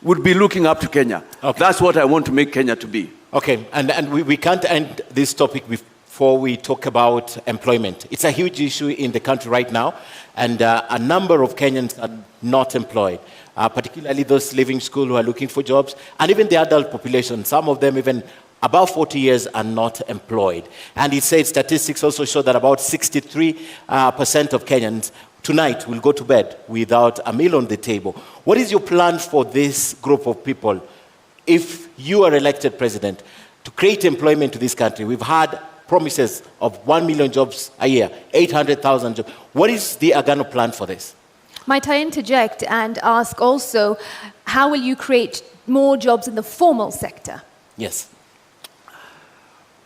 looking up to Kenya. Okay. That's what I want to make Kenya to be. Okay, and we can't end this topic before we talk about employment. It's a huge issue in the country right now, and a number of Kenyans are not employed, particularly those leaving school who are looking for jobs, and even the adult population. Some of them even above 40 years are not employed. And it said statistics also show that about 63% of Kenyans tonight will go to bed without a meal on the table. What is your plan for this group of people if you are elected president to create employment to this country? We've had promises of 1 million jobs a year, 800,000 jobs. What is the Agano plan for this? Might I interject and ask also, how will you create more jobs in the formal sector? Yes.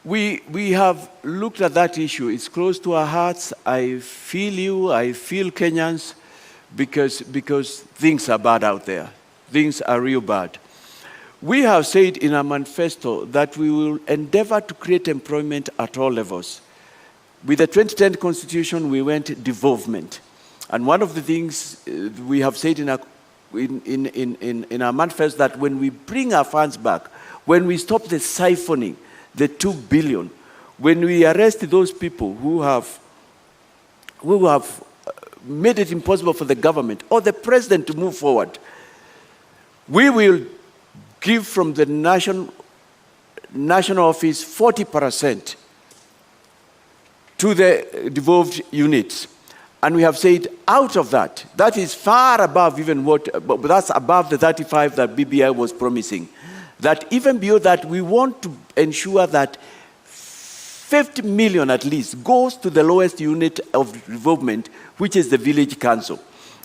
We have looked at that issue. It's close to our hearts. I feel you, I feel Kenyans, because things are bad out there. Things are real bad. We have said in our manifesto that we will endeavor to create employment at all levels. With the 2010 Constitution, we went devolvement. And one of the things we have said in our manifesto that when we bring our funds back, when we stop the siphoning, the 2 billion, when we arrest those people who have made it impossible for the government or the president to move forward, we will give from the national office 40% to the devolved units. And we have said out of that, that is far above even but that's above the 35 that BBI was promising. That even beyond that, we want to ensure that 50 million at least goes to the lowest unit of development, which is the village council.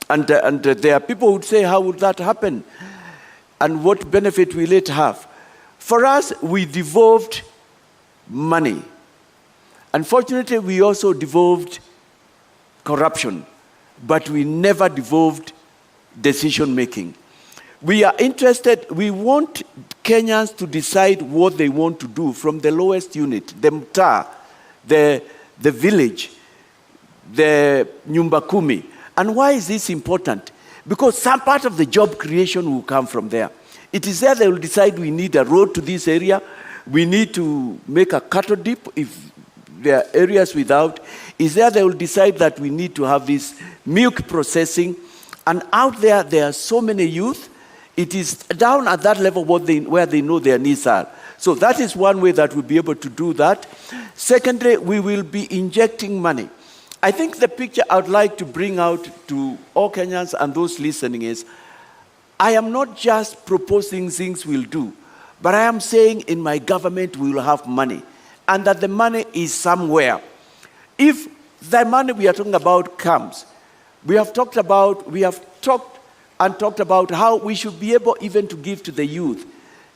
And there are people who would say, how would that happen? And what benefit will it have? For us, we devolved money. Unfortunately, we also devolved corruption, but we never devolved decision-making. We are interested, we want Kenyans to decide what they want to do from the lowest unit, the mtaa, the village, the nyumba kumi. And why is this important? Because some part of the job creation will come from there. It is there they will decide we need a road to this area, we need to make a cattle dip if there are areas without. Is there they will decide that we need to have this milk processing. And out there, there are so many youth. It is down at that level where they know their needs are. So that is one way that we'll be able to do that. Secondly, we will be injecting money. I think the picture I would like to bring out to all Kenyans and those listening is, I am not just proposing things we'll do, but I am saying in my government we will have money, and that the money is somewhere. If the money we are talking about comes, we have talked about how we should be able even to give to the youth,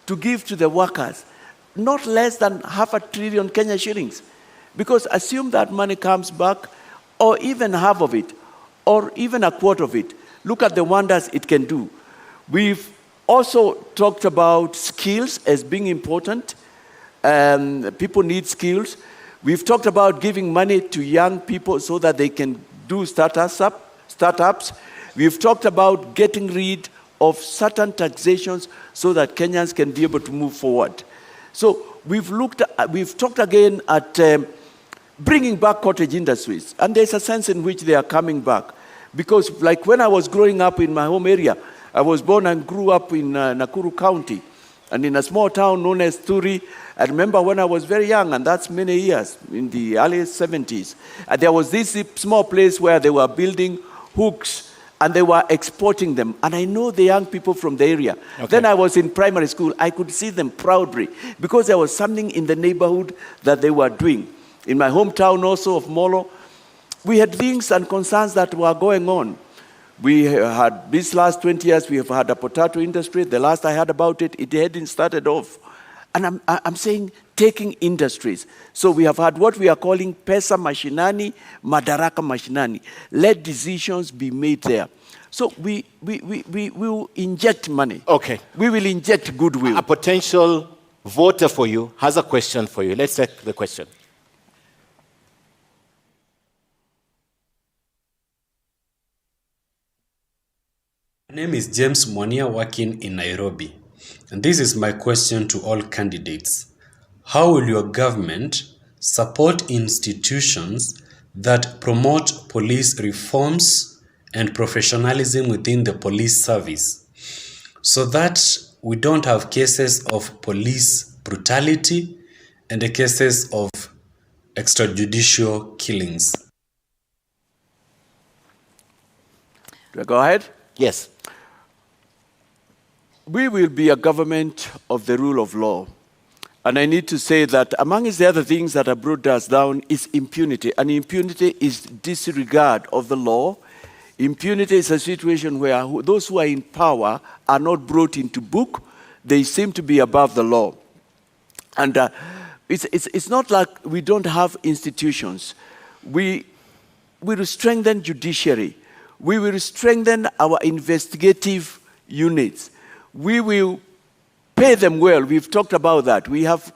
to give to the workers, not less than 500 billion Kenya shillings. Because assume that money comes back, or even half of it, or even a quarter of it. Look at the wonders it can do. We've also talked about skills as being important. People need skills. We've talked about giving money to young people so that they can do startups. We've talked about getting rid of certain taxations so that Kenyans can be able to move forward. So we've talked again at bringing back cottage industries. And there's a sense in which they are coming back. Because like when I was growing up in my home area, I was born and grew up in Nakuru County. And in a small town known as Turi, I remember when I was very young, and that's many years, in the early 70s, there was this small place where they were building hooks and they were exporting them. And I know the young people from the area. Okay. Then I was in primary school. I could see them proudly because there was something in the neighborhood that they were doing. In my hometown also of Molo, we had things and concerns that were going on. We had, these last 20 years, we have had a potato industry. The last I heard about it, it hadn't started off. And I'm saying taking industries. So we have had what we are calling pesa mashinani, madaraka mashinani. Let decisions be made there. So we will inject money. Okay. We will inject goodwill. A potential voter for you has a question for you. Let's take the question. My name is James Mwania, working in Nairobi. And this is my question to all candidates. How will your government support institutions that promote police reforms and professionalism within the police service so that we don't have cases of police brutality and the cases of extrajudicial killings? Do I go ahead? Yes. We will be a government of the rule of law. And I need to say that amongst the other things that have brought us down is impunity. And impunity is disregard of the law. Impunity is a situation where those who are in power are not brought into book. They seem to be above the law. And it's not like we don't have institutions. We will strengthen judiciary. We will strengthen our investigative units. We will pay them well. We've talked about that. We have,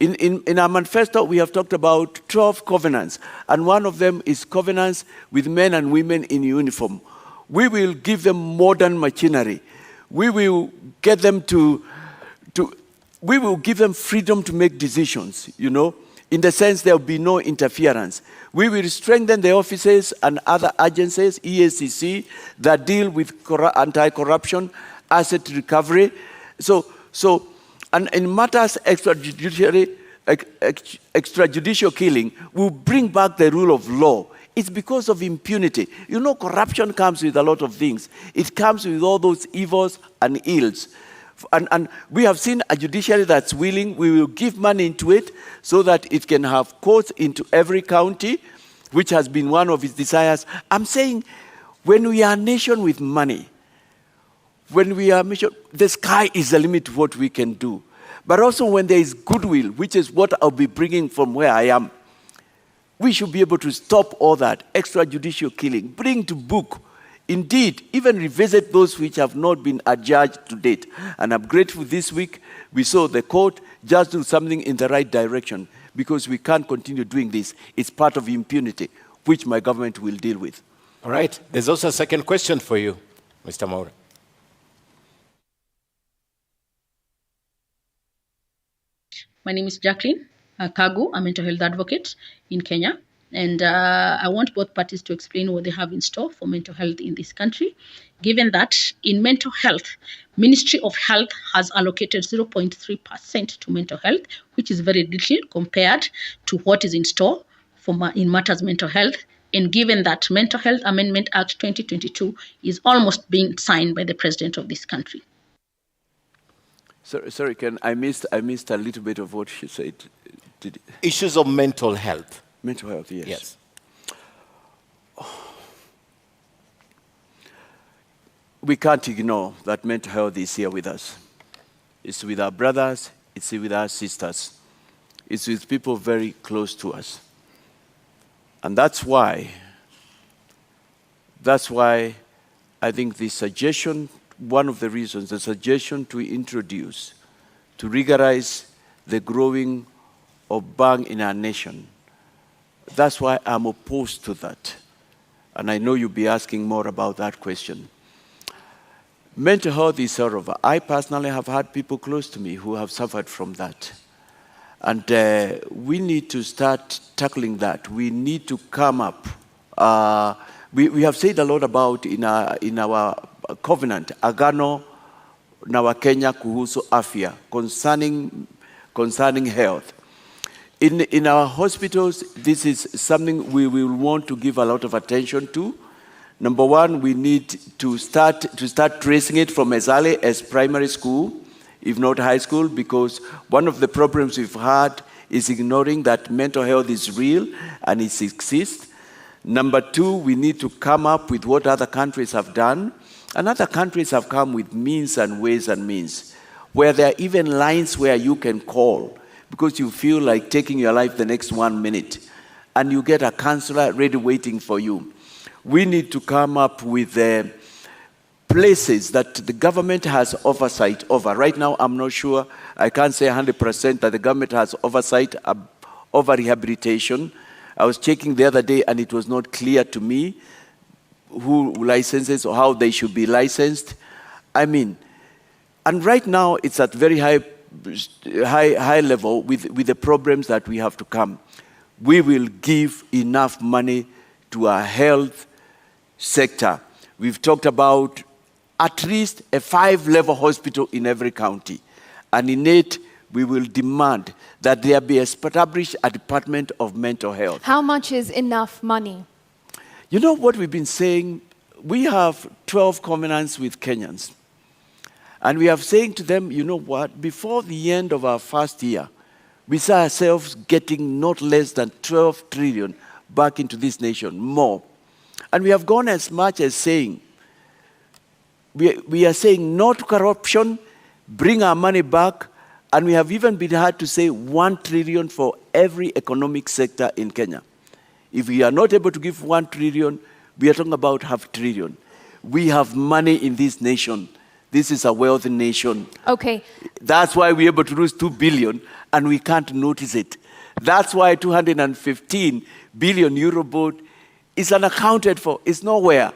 in our manifesto, we have talked about 12 covenants, and one of them is covenants with men and women in uniform. We will give them modern machinery. We will get them we will give them freedom to make decisions, you know, in the sense there will be no interference. We will strengthen the offices and other agencies, EACC, that deal with anti-corruption, asset recovery. And in matters extrajudicial killing, we'll bring back the rule of law. It's because of impunity. You know, corruption comes with a lot of things. It comes with all those evils and ills. And we have seen a judiciary that's willing. We will give money into it so that it can have courts into every county, which has been one of its desires. I'm saying, when we are a nation with money, when we are measured, the sky is the limit to what we can do. But also when there is goodwill, which is what I'll be bringing from where I am, we should be able to stop all that extrajudicial killing, bring to book, indeed, even revisit those which have not been adjudged to date. And I'm grateful this week we saw the court just do something in the right direction, because we can't continue doing this. It's part of impunity, which my government will deal with. All right. There's also a second question for you, Mr. Mwaure. My name is Jacqueline Kagu. I'm a mental health advocate in Kenya. And I want both parties to explain what they have in store for mental health in this country, given that in mental health, Ministry of Health has allocated 0.3% to mental health, which is very little compared to what is in store in matters mental health. And given that Mental Health Amendment Act 2022 is almost being signed by the president of this country. Sorry, I missed a little bit of what she said. Issues of mental health. Mental health, yes. Yes. We can't ignore that mental health is here with us. It's with our brothers, it's with our sisters. It's with people very close to us. And that's why I think the suggestion, one of the reasons, the suggestion to introduce, to regularize the growing of bang in our nation, that's why I'm opposed to that. And I know you'll be asking more about that question. Mental health is sort of, I personally have had people close to me who have suffered from that. And we need to start tackling that. We need to come up. We have said a lot about in our covenant, Agano na Kenya kuhusu afya, concerning health. In our hospitals, this is something we will want to give a lot of attention to. Number one, we need to start tracing it from as early as primary school, if not high school, because one of the problems we've had is ignoring that mental health is real and it exists. Number two, we need to come up with what other countries have done. And other countries have come with means and ways and means, where there are even lines where you can call because you feel like taking your life the next 1 minute, and you get a counselor ready waiting for you. We need to come up with places that the government has oversight over. Right now, I'm not sure, I can't say 100% that the government has oversight over rehabilitation. I was checking the other day and it was not clear to me who licenses or how they should be licensed. I mean, and right now it's at very high level with the problems that we have to come. We will give enough money to our health sector. We've talked about at least a 5-level hospital in every county. And in it, we will demand that there be established a Department of Mental Health. How much is enough money? You know what we've been saying? We have 12 covenants with Kenyans. And we are saying to them, you know what? Before the end of our first year, we saw ourselves getting not less than 12 trillion back into this nation, more. And we have gone as much as saying, we are saying no to corruption, bring our money back, and we have even been had to say 1 trillion for every economic sector in Kenya. If we are not able to give 1 trillion, we are talking about half trillion. We have money in this nation. This is a wealthy nation. Okay. That's why we're able to lose 2 billion and we can't notice it. That's why 215 billion Eurobond is unaccounted for. It's nowhere.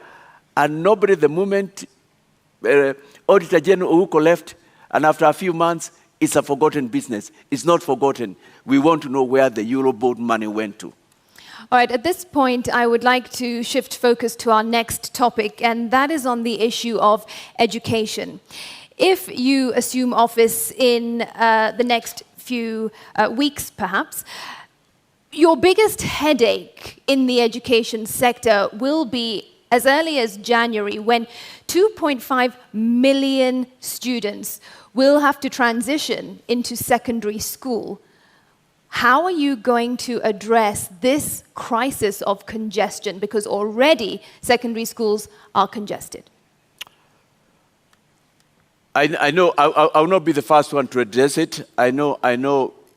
And nobody, the moment Auditor General Ouko left, and after a few months, it's a forgotten business. It's not forgotten. We want to know where the Eurobond money went to. All right, at this point, I would like to shift focus to our next topic, and that is on the issue of education. If you assume office in the next few weeks, perhaps, your biggest headache in the education sector will be as early as January, when 2.5 million students will have to transition into secondary school. How are you going to address this crisis of congestion? Because already secondary schools are congested. I know I'll not be the first one to address it. I know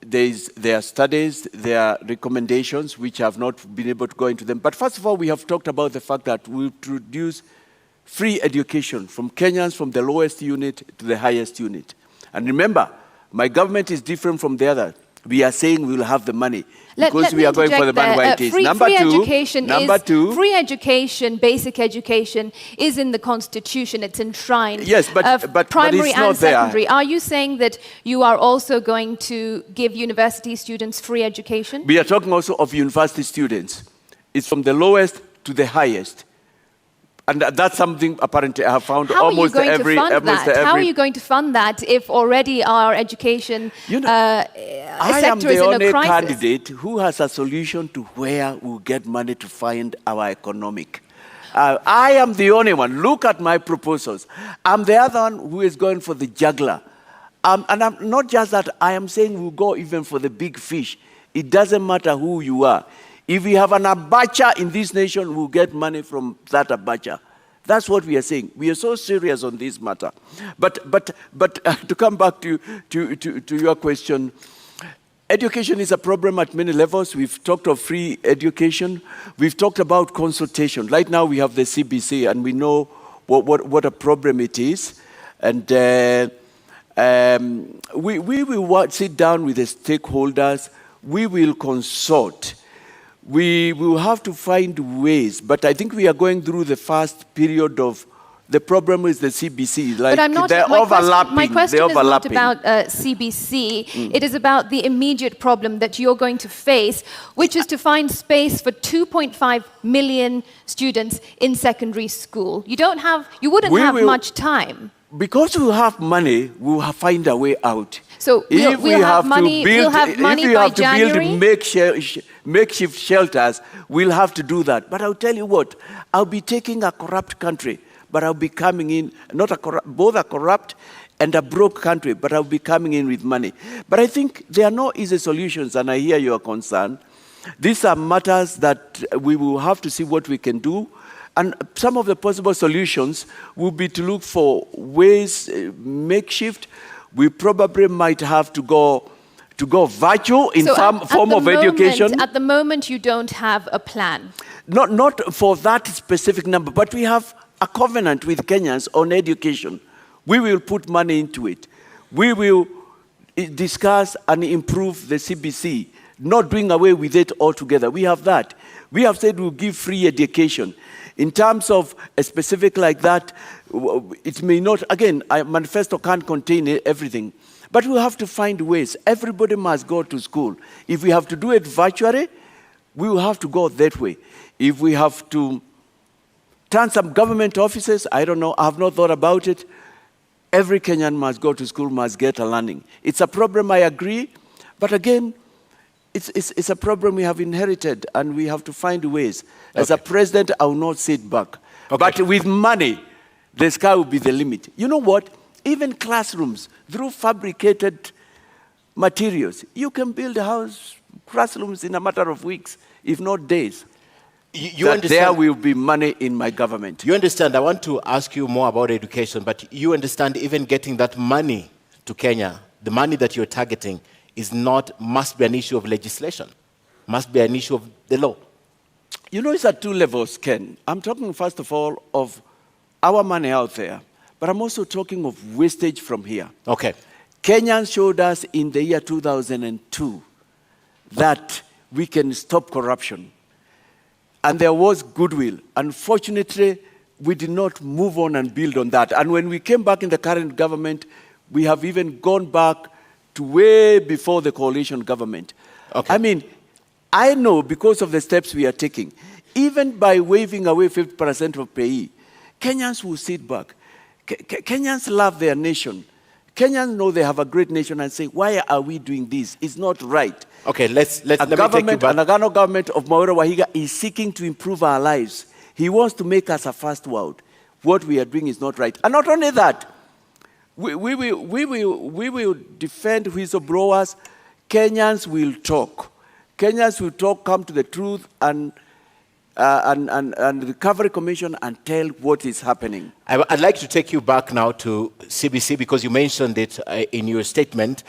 there are studies, there are recommendations which have not been able to go into them. But first of all, we have talked about the fact that we introduce free education from Kenyans from the lowest unit to the highest unit. And remember, my government is different from the other. We are saying we will have the money because we are going for the money where it is. Free education, basic education, is in the Constitution. It's enshrined. Yes, but primary it's not and secondary. there. Are you saying that you are also going to give university students free education? We are talking also of university students. It's from the lowest to the highest. And that's something apparently I have found almost every. How are you going to fund that if already our education sector I am the only candidate who has a solution to where we'll get money to fund our economic. I am the only one. Look at my proposals. I'm the other one who is going for the juggler. And I'm not just that, I am saying we'll go even for the big fish. It doesn't matter who you are. If we have an abacha in this nation, we'll get money from that abacha. That's what we are saying. We are so serious on this matter. But to come back to your question, education is a problem at many levels. We've talked of free education. We've talked about consultation. Right now we have the CBC, and we know what a problem it is. And we will sit down with the stakeholders. We will consult. We will have to find ways, but I think we are going through the first period of the problem is the CBC. Like, they're overlapping. My question is not about CBC. It is about the immediate problem that you're going to face, which is to find space for 2.5 million students in secondary school. You wouldn't have much time. Because we have money, we will find a way out. So we'll have money if we by have to January? build makeshift shelters, we'll have to do that. But I'll tell you what, I'll be taking a corrupt country, but I'll be coming in, both a corrupt and a broke country, but I'll be coming in with money. But I think there are no easy solutions, and I hear your concern. These are matters that we will have to see what we can do. And some of the possible solutions will be to look for ways, makeshift. We probably might have to go virtual in some form of education. At the moment, you don't have a plan. Not for that specific number, but we have a covenant with Kenyans on education. We will put money into it. We will discuss and improve the CBC, not doing away with it altogether. We have that. We have said we'll give free education. In terms of a specific like that, it may not, again, a manifesto can't contain everything, but we have to find ways. Everybody must go to school. If we have to do it virtually, we will have to go that way. If we have to turn some government offices, I don't know, I have not thought about it. Every Kenyan must go to school, must get a learning. It's a problem, I agree, but again, it's a problem we have inherited, and we have to find ways. As a president, I will not sit back. Okay. But with money, the sky will be the limit. You know what? Even classrooms, through fabricated materials, you can build classrooms in a matter of weeks, if not days. You understand? There will be money in my government. You understand? I want to ask you more about education, but you understand even getting that money to Kenya, the money that you're targeting, must be an issue of legislation, must be an issue of the law. You know, it's at two levels, Ken. I'm talking, first of all, of our money out there, but I'm also talking of wastage from here. Okay. Kenyans showed us in the year 2002 that we can stop corruption. And there was goodwill. Unfortunately, we did not move on and build on that. And when we came back in the current government, we have even gone back to way before the coalition government. Okay. I mean, I know because of the steps we are taking, even by waiving away 50% of pay, Kenyans will sit back. Kenyans love their nation. Kenyans know they have a great nation and say, why are we doing this? It's not right. Okay, let me take you back. The government of Mwaure Waihiga is seeking to improve our lives. He wants to make us a first world. What we are doing is not right. And not only that, we will defend whistleblowers. Kenyans will talk. Kenyans will talk, come to the truth, and the Recovery Commission and tell what is happening. I'd like to take you back now to CBC because you mentioned it in your statement.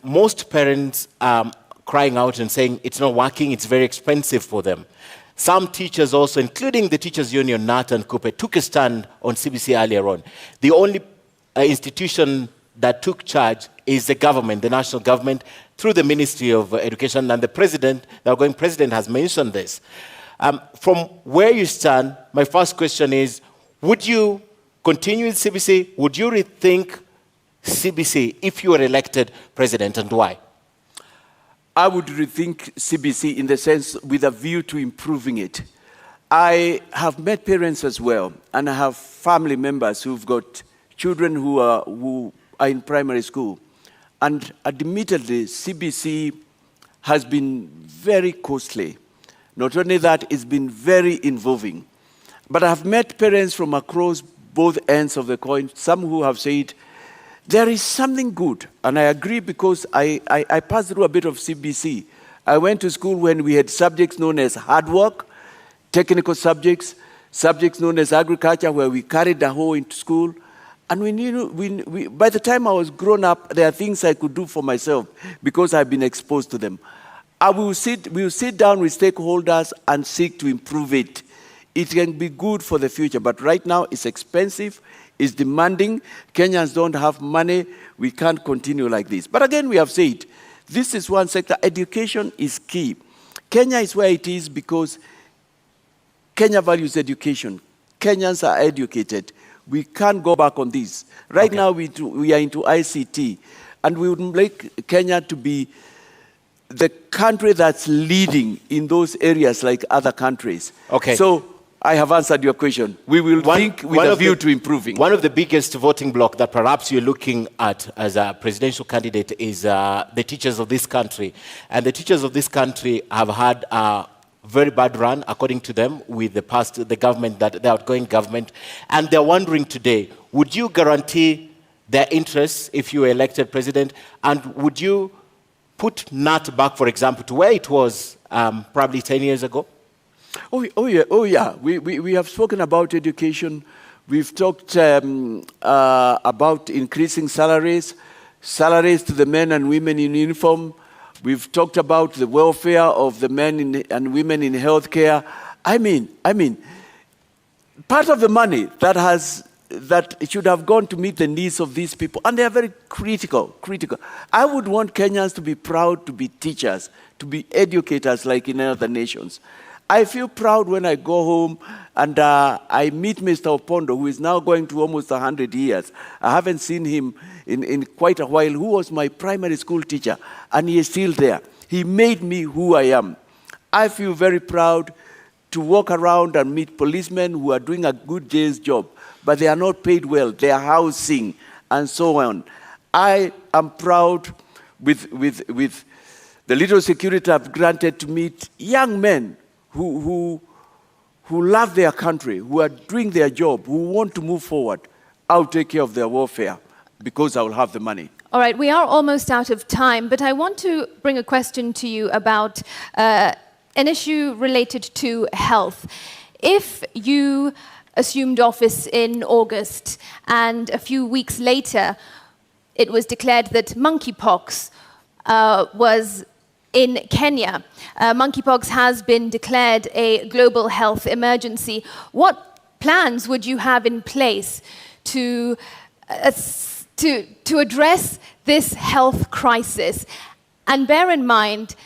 Most parents are crying out and saying it's not working, it's very expensive for them. Some teachers also, including the Teachers Union, NAT and Coupe, took a stand on CBC earlier on. The only institution that took charge is the government, the national government, through the Ministry of Education, and the outgoing president has mentioned this. From where you stand, my first question is, would you continue with CBC? Would you rethink CBC if you were elected president, and why? I would rethink CBC in the sense with a view to improving it. I have met parents as well, and I have family members who've got children who are in primary school. And admittedly, CBC has been very costly. Not only that, it's been very involving. But I've met parents from across both ends of the coin, some who have said, there is something good. And I agree because I passed through a bit of CBC. I went to school when we had subjects known as hard work, technical subjects, subjects known as agriculture, where we carried the hoe into school. And by the time I was grown up, there are things I could do for myself because I've been exposed to them. We will sit down with stakeholders and seek to improve it. It can be good for the future, but right now it's expensive, it's demanding. Kenyans don't have money. We can't continue like this. But again, we have said, this is one sector. Education is key. Kenya is where it is because Kenya values education. Kenyans are educated. We can't go back on this. Right now, we are into ICT, and we would like Kenya to be the country that's leading in those areas like other countries. Okay. So I have answered your question. We will think with a view to improving. One of the biggest voting bloc that perhaps you're looking at as a presidential candidate is the teachers of this country. And the teachers of this country have had a very bad run, according to them, with the government, the outgoing government. And they're wondering today, would you guarantee their interests if you were elected president? And would you put NAT back, for example, to where it was probably 10 years ago? Oh yeah. We have spoken about education. We've talked about increasing salaries to the men and women in uniform. We've talked about the welfare of the men and women in healthcare. I mean, part of the money that should have gone to meet the needs of these people, and they are very critical. I would want Kenyans to be proud to be teachers, to be educators like in other nations. I feel proud when I go home and I meet Mr. Opondo, who is now going to almost 100 years. I haven't seen him in quite a while, who was my primary school teacher, and he is still there. He made me who I am. I feel very proud to walk around and meet policemen who are doing a good day's job, but they are not paid well, they are housing, and so on. I am proud with the little security I've granted to meet young men who love their country, who are doing their job, who want to move forward. I'll take care of their welfare because I will have the money. All right, we are almost out of time, but I want to bring a question to you about an issue related to health. If you assumed office in August and a few weeks later it was declared that monkeypox was in Kenya. Monkeypox has been declared a global health emergency. What plans would you have in place to address this health crisis? And bear in mind,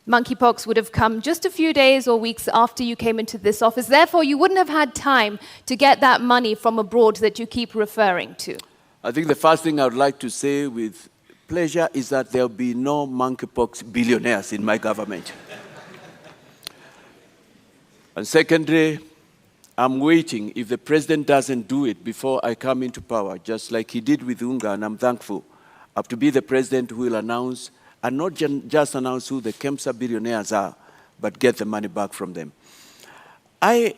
monkeypox would have come just a few days or weeks after you came into this office. Therefore, you wouldn't have had time to get that money from abroad that you keep referring to. I think the first thing I would like to say with pleasure is that there will be no monkeypox billionaires in my government. And secondly, I'm waiting if the president doesn't do it before I come into power, just like he did with UNGA, and I'm thankful. I have to be the president who will announce, and not just announce who the KEMSA billionaires are, but get the money back from them. I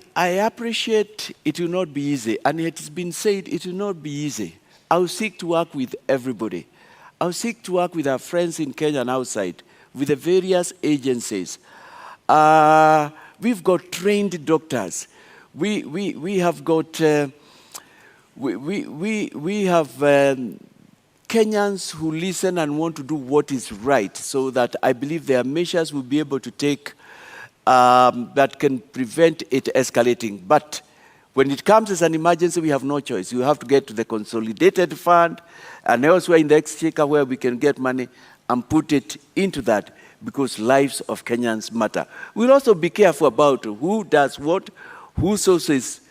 appreciate it will not be easy, and it has been said it will not be easy. I'll seek to work with everybody. I'll seek to work with our friends in Kenya and outside, with the various agencies. We've got trained doctors. We have got we have Kenyans who listen and want to do what is right, so that I believe there are measures we'll be able to take that can prevent it escalating. But when it comes as an emergency, we have no choice. You have to get to the consolidated fund and elsewhere in the exchequer where we can get money and put it into that, because lives of Kenyans matter. We'll also be careful about who does what, who sources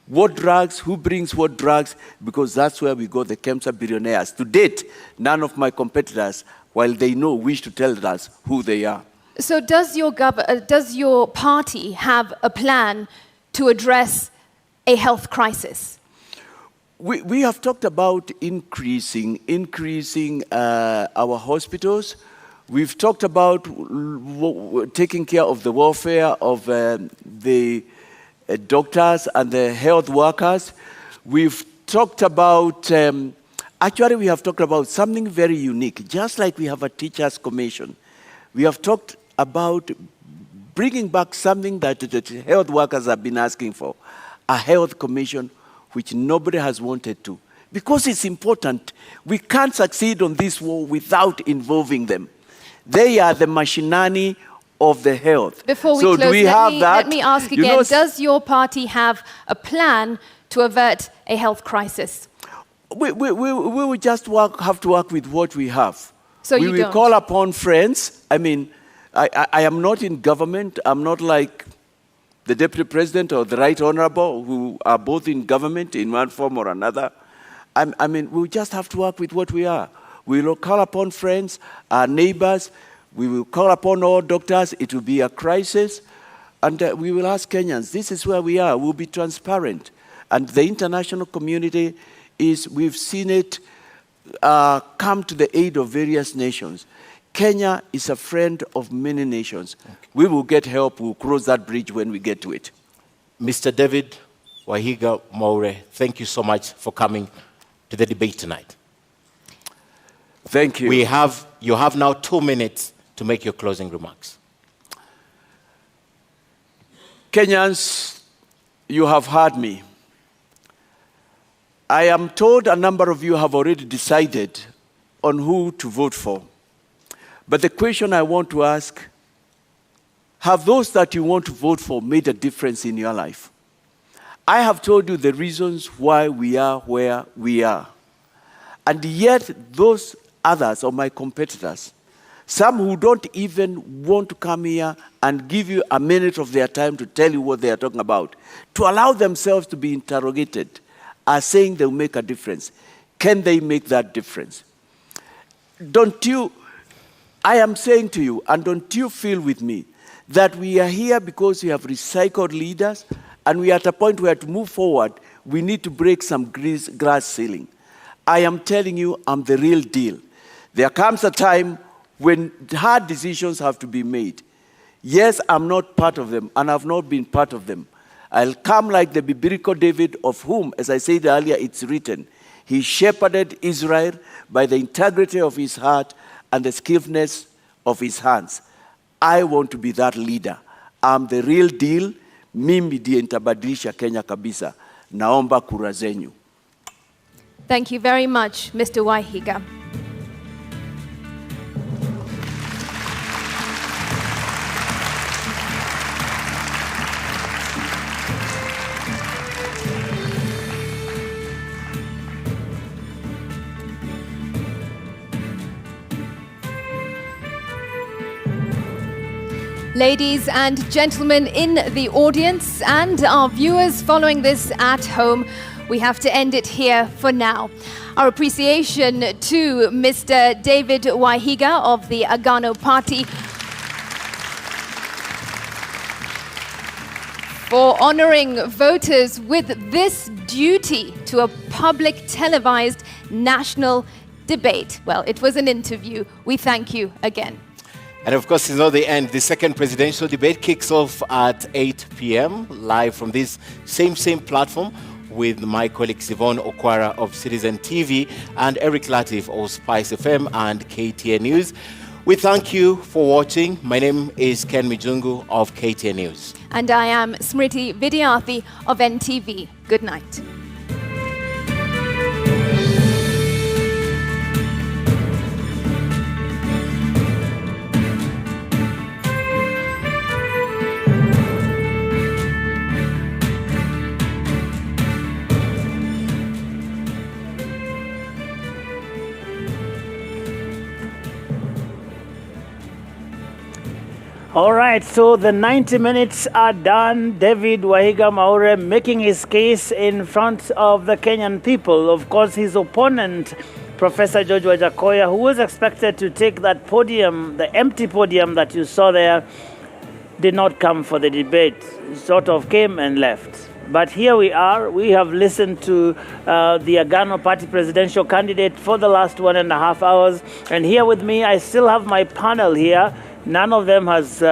what drugs, who brings what drugs, because that's where we got the KEMSA billionaires. To date, none of my competitors, while they know, wish to tell us who they are. So does your party have a plan to address a health crisis? We have talked about increasing our hospitals. We've talked about taking care of the welfare of the doctors and the health workers. We've talked about, actually we have talked about something very unique. Just like we have a teachers' commission, we have talked about bringing back something that the health workers have been asking for, a health commission, which nobody has wanted to. Because it's important. We can't succeed on this war without involving them. They are the machinani of the health. Before we so close, let me ask again, does your party have a plan to avert a health crisis? We will just have to work with what we have. So we will call upon friends. I mean, I am not in government. I'm not like the Deputy President or the Right Honorable, who are both in government in one form or another. I mean, we'll just have to work with what we are. We will call upon friends, our neighbors. We will call upon all doctors. It will be a crisis. And we will ask Kenyans, this is where we are. We'll be transparent. And the international community we've seen it come to the aid of various nations. Kenya is a friend of many nations. Okay. We will get help. We'll cross that bridge when we get to it. Mr. David Waihiga Mwaure, thank you so much for coming to the debate tonight. Thank you. You have now 2 minutes to make your closing remarks. Kenyans, you have heard me. I am told a number of you have already decided on who to vote for. But the question I want to ask, have those that you want to vote for made a difference in your life? I have told you the reasons why we are where we are. And yet those others, or my competitors, some who don't even want to come here and give you a minute of their time to tell you what they are talking about, to allow themselves to be interrogated, are saying they'll make a difference. Can they make that difference? I am saying to you, and don't you feel with me, that we are here because we have recycled leaders, and we are at a point where to move forward, we need to break some glass ceiling. I am telling you, I'm the real deal. There comes a time when hard decisions have to be made. Yes, I'm not part of them, and I've not been part of them. I'll come like the biblical David, of whom, as I said earlier, it's written, he shepherded Israel by the integrity of his heart and the skillfulness of his hands. I want to be that leader. I'm the real deal. Mimi ndiye nitabadilisha Kenya kabisa. Naomba kura zenyu. Thank you very much, Mr. Waihiga. Ladies and gentlemen in the audience and our viewers following this at home, we have to end it here for now. Our appreciation to Mr. David Waihiga of the Agano Party for honoring voters with this duty to a public televised national debate. Well, it was an interview. We thank you again. And of course, it's not the end. The second presidential debate kicks off at 8 p.m. live from this same platform with my colleague Yvonne Okwara of Citizen TV and Eric Latif of Spice FM and KTN News. We thank you for watching. My name is Ken Mijungu of KTN News. And I am Smriti Vidyarthi of NTV. Good night. All right, so the 90 minutes are done. David Waihiga Mwaure making his case in front of the Kenyan people. Of course, his opponent, Professor George Wajackoyah, who was expected to take that podium, the empty podium that you saw there, did not come for the debate. Sort of came and left. But here we are. We have listened to the Agano Party presidential candidate for the last 1.5 hours. And here with me, I still have my panel here. None of them has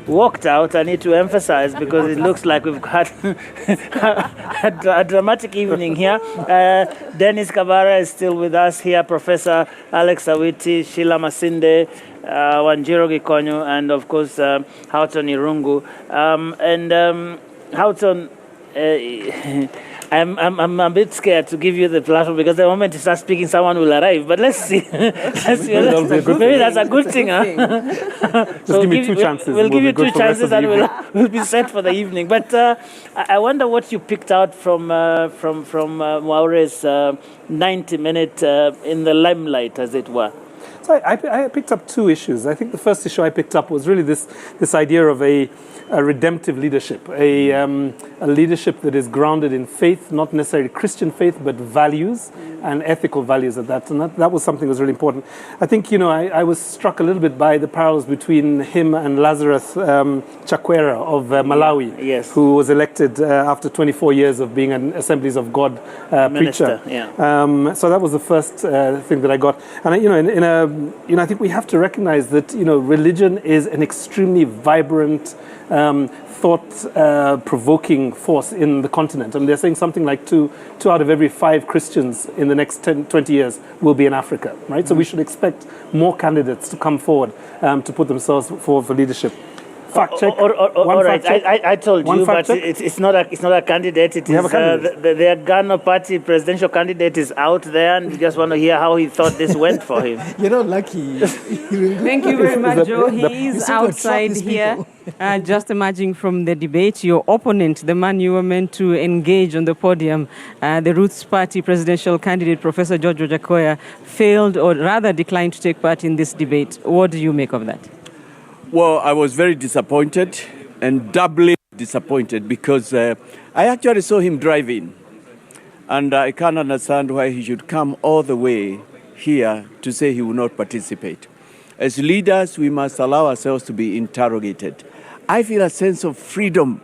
walked out. I need to emphasize because it looks like we've had a dramatic evening here. Dennis Kabara is still with us here. Professor Alex Awiti, Sheila Masinde, Wanjiro Gikonyo, and of course Houghton Irungu. Houghton, I'm a bit scared to give you the platform because the moment you start speaking, someone will arrive. But let's see. Maybe that's a good thing, huh? So give me 2 chances. We'll give you 2 chances and we'll be set for the evening. But I wonder what you picked out from Mwaure's 90-minute in the limelight, as it were. So I picked up two issues. I think the first issue I picked up was really this idea of a redemptive leadership, a leadership that is grounded in faith, not necessarily Christian faith, but values and ethical values at that. And that was something that was really important. I think, I was struck a little bit by the parallels between him and Lazarus Chakwera of Malawi, Yes. who was elected after 24 years of being an Assemblies of God Minister, preacher. So that was the first thing that I got. And I think we have to recognize that religion is an extremely vibrant, thought-provoking force in the continent. And they're saying something like two out of every 5 Christians in the next 10-20 years will be in Africa, right? So we should expect more candidates to come forward to put themselves forward for leadership. Fact check. All right, I told you, but it's not a candidate. It is the Agano Party presidential candidate is out there, and we just want to hear how he thought this went for him. You're not lucky. Thank you very much, Joe. He is outside here, just emerging from the debate. Your opponent, the man you were meant to engage on the podium, the Roots Party presidential candidate, Professor George Waihiga, failed or rather declined to take part in this debate. What do you make of that? Well, I was very disappointed and doubly disappointed because I actually saw him driving. And I can't understand why he should come all the way here to say he will not participate. As leaders, we must allow ourselves to be interrogated. I feel a sense of freedom.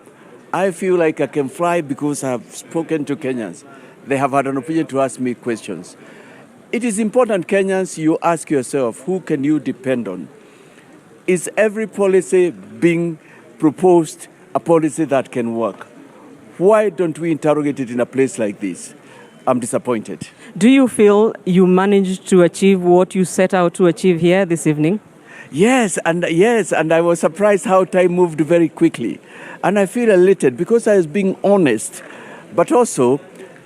I feel like I can fly because I have spoken to Kenyans. They have had an opportunity to ask me questions. It is important, Kenyans, you ask yourself, who can you depend on? Is every policy being proposed a policy that can work? Why don't we interrogate it in a place like this? I'm disappointed. Do you feel you managed to achieve what you set out to achieve here this evening? Yes, and I was surprised how time moved very quickly. And I feel elated because I was being honest. But also,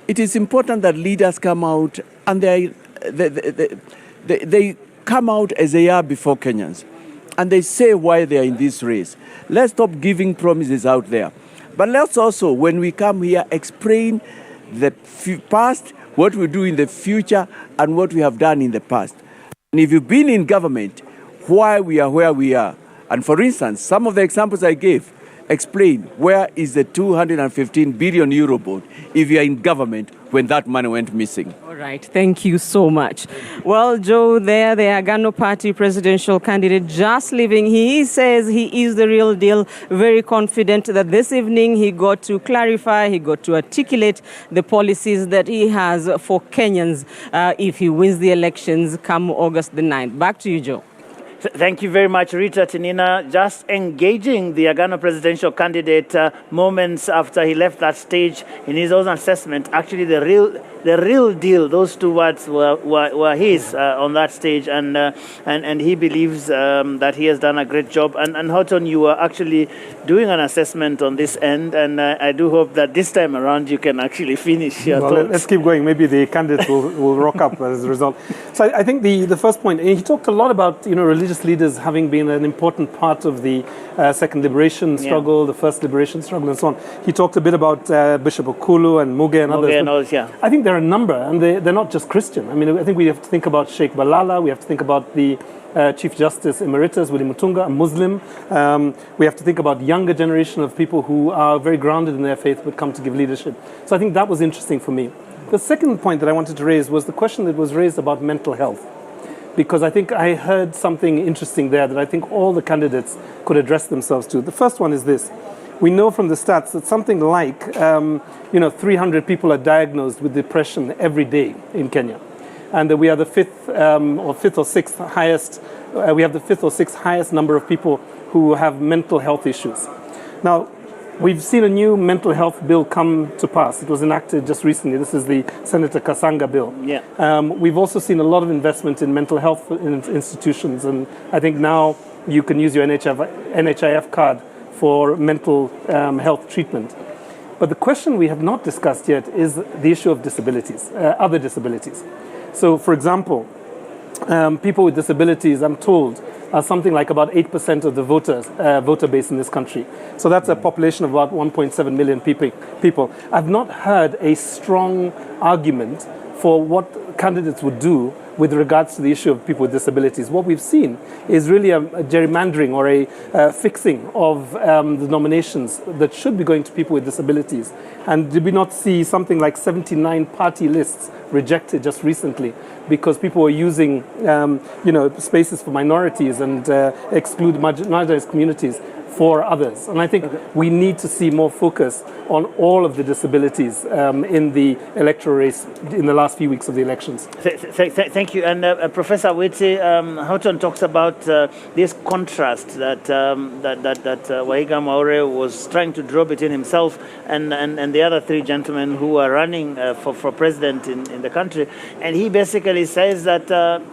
it is important that leaders come out and they come out as they are before Kenyans. And they say why they are in this race. Let's stop giving promises out there. But let's also, when we come here, explain the past, what we do in the future, and what we have done in the past. And if you've been in government, why we are where we are. And for instance, some of the examples I gave explain where is the 215 billion euro board if you are in government when that money went missing. All right, thank you so much. Well, Joe, the Agano Party presidential candidate just leaving. He says he is the real deal, very confident that this evening he got to clarify, he got to articulate the policies that he has for Kenyans if he wins the elections come August the 9th. Back to you, Joe. Thank you very much, Rita Tinina. Just engaging the Agano presidential candidate moments after he left that stage in his own assessment. Actually, the real deal, those two words were his on that stage, and he believes that he has done a great job. And Houghton, you were actually doing an assessment on this end, and I do hope that this time around you can actually finish your thoughts. Let's keep going. Maybe the candidate will rock up as a result. So I think the first point, he talked a lot about religious leaders having been an important part of the second liberation struggle, the first liberation struggle, and so on. He talked a bit about Bishop Okulu and Muge and others. I think there are a number, and they're not just Christian. I mean, I think we have to think about Sheikh Balala, we have to think about the Chief Justice Emeritus, Willie Mutunga, a Muslim. We have to think about younger generation of people who are very grounded in their faith but come to give leadership. So I think that was interesting for me. The second point that I wanted to raise was the question that was raised about mental health, because I think I heard something interesting there that I think all the candidates could address themselves to. The first one is this. We know from the stats that something like 300 people are diagnosed with depression every day in Kenya. And that we are the fifth or sixth highest number of people who have mental health issues. Now, we've seen a new mental health bill come to pass. It was enacted just recently. This is the Senator Kasanga bill. We've also seen a lot of investment in mental health institutions, and I think now you can use your NHIF card for mental health treatment. But the question we have not discussed yet is the issue of disabilities, other disabilities. So, for example, people with disabilities, I'm told, are something like about 8% of the voter base in this country. So that's a population of about 1.7 million people. I've not heard a strong argument for what candidates would do with regards to the issue of people with disabilities. What we've seen is really a gerrymandering or a fixing of the nominations that should be going to people with disabilities. And did we not see something like 79 party lists rejected just recently because people were using spaces for minorities and exclude marginalized communities for others? And I think we need to see more focus on all of the disabilities in the electoral race in the last few weeks of the elections. Thank you. And Professor Waihiga, Houghton talks about this contrast that Waihiga Mwaure was trying to draw between himself and the other three gentlemen who are running for president in the country. And he basically says that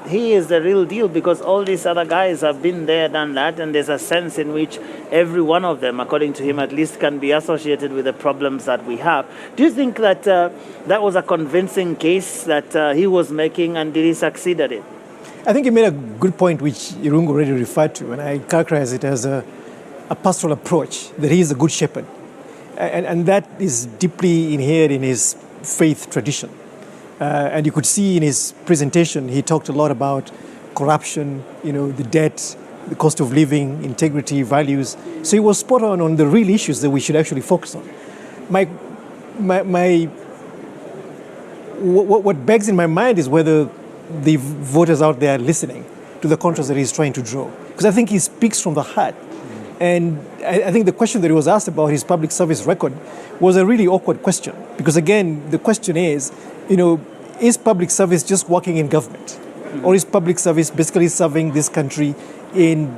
he is the real deal because all these other guys have been there, done that, and there's a sense in which every one of them, according to him at least, can be associated with the problems that we have. Do you think that that was a convincing case that he was making, and did he succeed at it? I think he made a good point, which Irungu already referred to, and I characterize it as a pastoral approach, that he is a good shepherd. And that is deeply inherent in his faith tradition. And you could see in his presentation, he talked a lot about corruption, the debt, the cost of living, integrity, values. So he was spot on the real issues that we should actually focus on. What begs in my mind is whether the voters out there are listening to the contrast that he's trying to draw. Because I think he speaks from the heart. And I think the question that he was asked about his public service record was a really awkward question. Because again, the question is public service just working in government? Or is public service basically serving this country in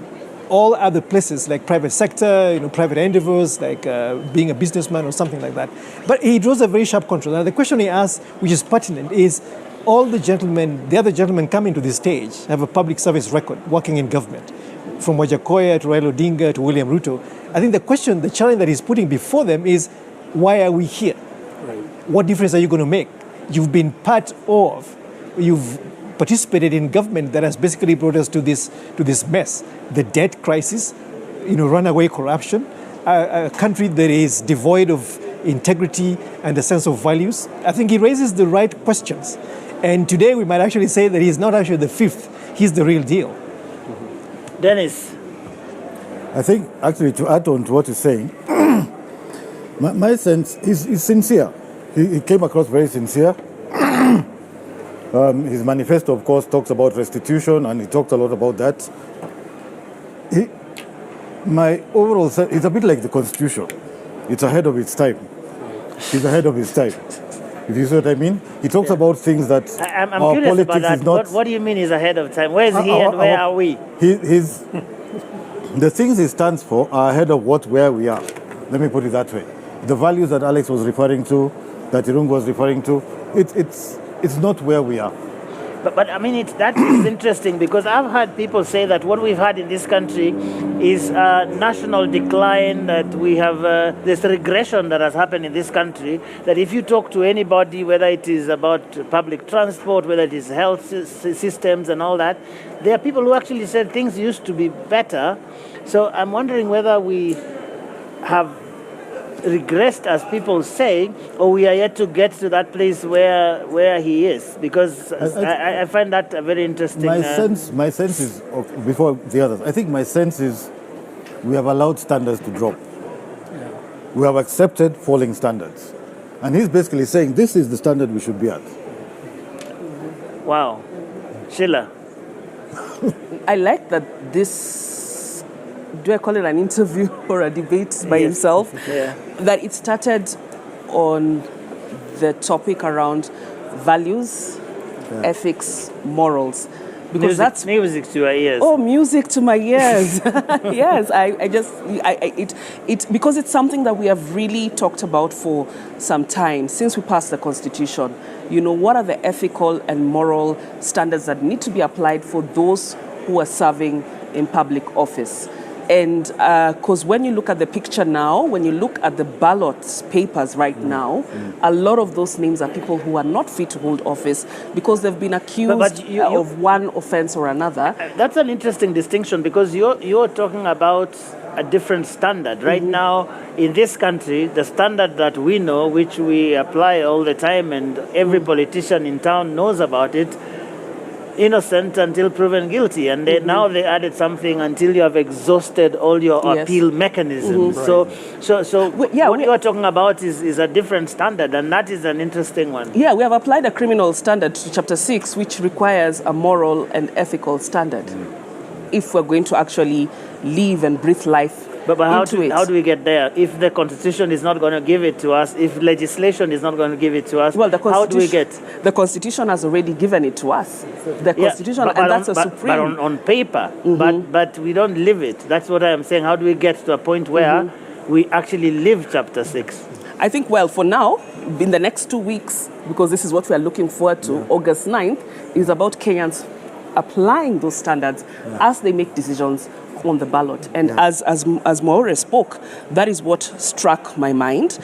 all other places like private sector, private endeavors, like being a businessman or something like that? But he draws a very sharp contrast. Now the question he asks, which is pertinent, is all the other gentlemen coming to this stage have a public service record working in government, from Wajakoya to Raila Odinga to William Ruto. I think the challenge that he's putting before them is, why are we here? Right. What difference are you going to make? You've been you've participated in government that has basically brought us to this mess. The debt crisis, runaway corruption, a country that is devoid of integrity and a sense of values. I think he raises the right questions. And today we might actually say that he's not actually the fifth, he's the real deal. Dennis. I think, actually, to add on to what he's saying, my sense is sincere. He came across very sincere. His manifesto, of course, talks about restitution, and he talked a lot about that. My overall sense, it's a bit like the Constitution. It's ahead of its time. He's ahead of his time. If you see what I mean? He talks about things that I'm our curious politics about that. is not... What do you mean he's ahead of time? Where is he and where are we? The things he stands for are ahead of where we are. Let me put it that way. The values that Alex was referring to, that Irungu was referring to, it's not where we are. But I mean, that is interesting because I've heard people say that what we've had in this country is national decline, that we have this regression that has happened in this country, that if you talk to anybody, whether it is about public transport, whether it is health systems and all that, there are people who actually said things used to be better. So I'm wondering whether we have regressed, as people say, or we are yet to get to that place where he is, because I find that a very interesting... My sense is, before the others, I think my sense is we have allowed standards to drop. Yeah. We have accepted falling standards. And he's basically saying this is the standard we should be at. Wow. Sheila. I like that this, do I call it an interview or a debate by himself? Yeah. That it started on the topic around values, ethics, morals. Because that's music to our ears. Oh, music to my ears. Yes, because it's something that we have really talked about for some time since we passed the Constitution. What are the ethical and moral standards that need to be applied for those who are serving in public office? And because when you look at the picture now, when you look at the ballot papers right now, a lot of those names are people who are not fit to hold office because they've been accused of one offense or another. That's an interesting distinction, because you're talking about a different standard. Right now, in this country, the standard that we know, which we apply all the time, and every politician in town knows about it, innocent until proven guilty. And then now they added something until you have exhausted all your appeal mechanisms. So what you are talking about is a different standard, and that is an interesting one. Yeah, we have applied a criminal standard to Chapter 6, which requires a moral and ethical standard if we're going to actually live and breathe life. But how do we get there? If the Constitution is not going to give it to us, if legislation is not going to give it to us, how do we get? The Constitution has already given it to us. The Constitution, and that's a supreme. But on paper, but we don't live it. That's what I am saying. How do we get to a point where we actually live Chapter 6? I think, well, for now, in the next 2 weeks, because this is what we are looking forward to, August 9th, is about Kenyans applying those standards as they make decisions on the ballot. And as Mwaure spoke, that is what struck my mind,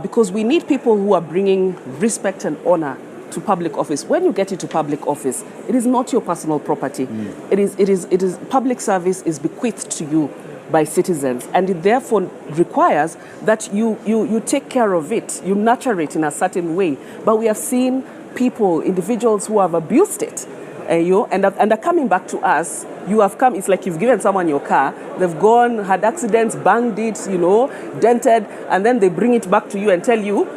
because we need people who are bringing respect and honor to public office. When you get into public office, it is not your personal property. It is public service is bequeathed to you by citizens, and it therefore requires that you take care of it, you nurture it in a certain way. But we have seen people, individuals who have abused it, and are coming back to us. You have come, it's like you've given someone your car, they've gone, had accidents, banged it, dented, and then they bring it back to you and tell you,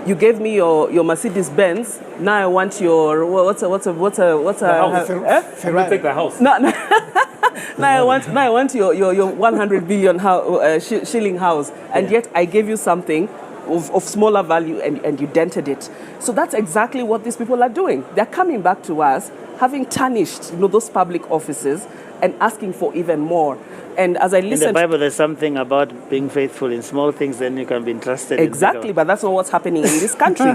you gave me your Mercedes Benz, now I want your, what's a Ferrari. Take the house. No. Now I want your 100 billion shilling house, and yet I gave you something of smaller value and you dented it. So that's exactly what these people are doing. They're coming back to us, having tarnished those public offices and asking for even more. And as I listen, in the Bible, there's something about being faithful in small things, then you can be entrusted. Exactly, but that's not what's happening in this country.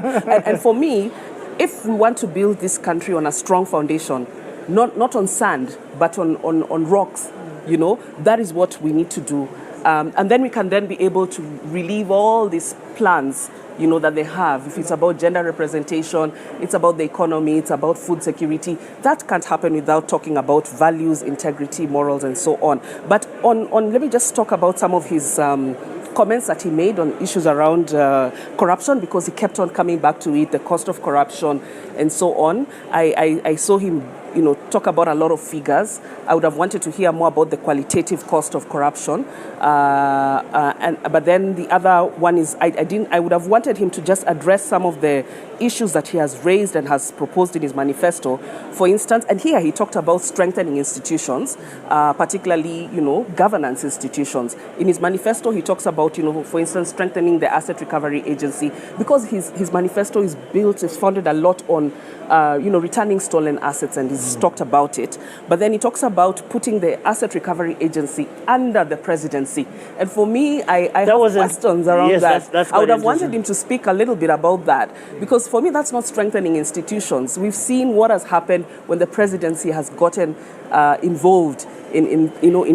and for me, if we want to build this country on a strong foundation, not on sand, but on rocks, that is what we need to do. And then we can then be able to relieve all these plans that they have. If it's about gender representation, it's about the economy, it's about food security. That can't happen without talking about values, integrity, morals, and so on. But let me just talk about some of his comments that he made on issues around corruption, because he kept on coming back to it, the cost of corruption, and so on. I saw him talk about a lot of figures. I would have wanted to hear more about the qualitative cost of corruption. But then the other one is, I would have wanted him to just address some of the issues that he has raised and has proposed in his manifesto. For instance, and here he talked about strengthening institutions, particularly, governance institutions. In his manifesto, he talks about, for instance, strengthening the Asset Recovery Agency, because his manifesto is founded a lot on, returning stolen assets, and he's talked about it. But then he talks about putting the Asset Recovery Agency under the presidency. And for me, I have questions around that. That's I would have wanted him to speak a little bit about that, because for me, that's not strengthening institutions. We've seen what has happened when the presidency has gotten involved in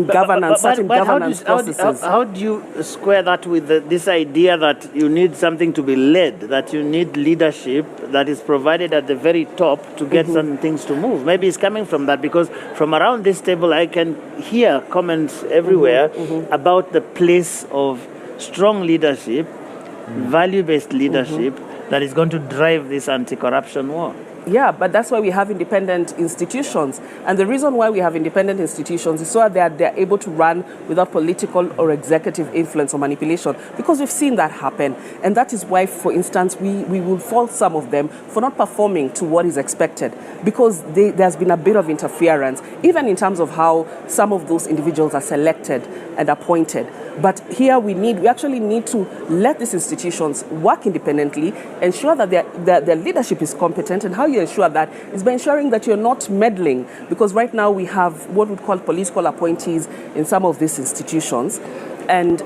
governance, certain governance processes. How do you square that with this idea that you need something to be led, that you need leadership that is provided at the very top to get certain things to move? Maybe it's coming from that, because from around this table I can hear comments everywhere about the place of strong leadership, value-based leadership that is going to drive this anti-corruption war. Yeah, but that's why we have independent institutions. And the reason why we have independent institutions is so that they're able to run without political or executive influence or manipulation, because we've seen that happen. And that is why, for instance, we will fault some of them for not performing to what is expected, because there's been a bit of interference, even in terms of how some of those individuals are selected and appointed. But here we actually need to let these institutions work independently, ensure that their leadership is competent. And how you ensure that is by ensuring that you're not meddling, because right now we have what we call political appointees in some of these institutions. And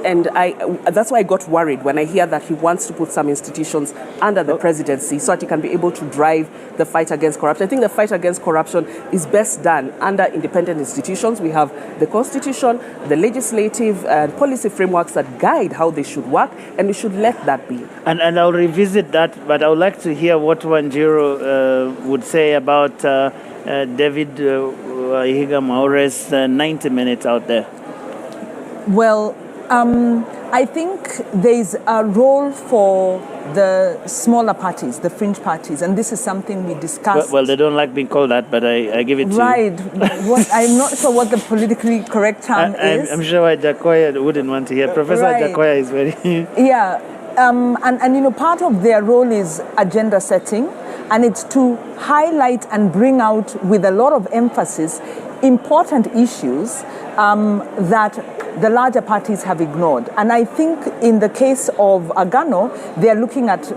that's why I got worried when I hear that he wants to put some institutions under the presidency so that he can be able to drive the fight against corruption. I think the fight against corruption is best done under independent institutions. We have the Constitution, the legislative and policy frameworks that guide how they should work, and we should let that be. And I'll revisit that, but I would like to hear what Wanjiru would say about David Waihiga Mwaure's 90 minutes out there. Well, I think there's a role for the smaller parties, the fringe parties, and this is something we discussed. Well, they don't like being called that, but I give it to right. you. What, I'm not sure what the politically correct term is. I'm sure Jacoya wouldn't want to hear. Professor Right. Jacoya is very... Yeah, and you know, part of their role is agenda setting, and it's to highlight and bring out with a lot of emphasis important issues that the larger parties have ignored. And I think in the case of Agano, they're looking at,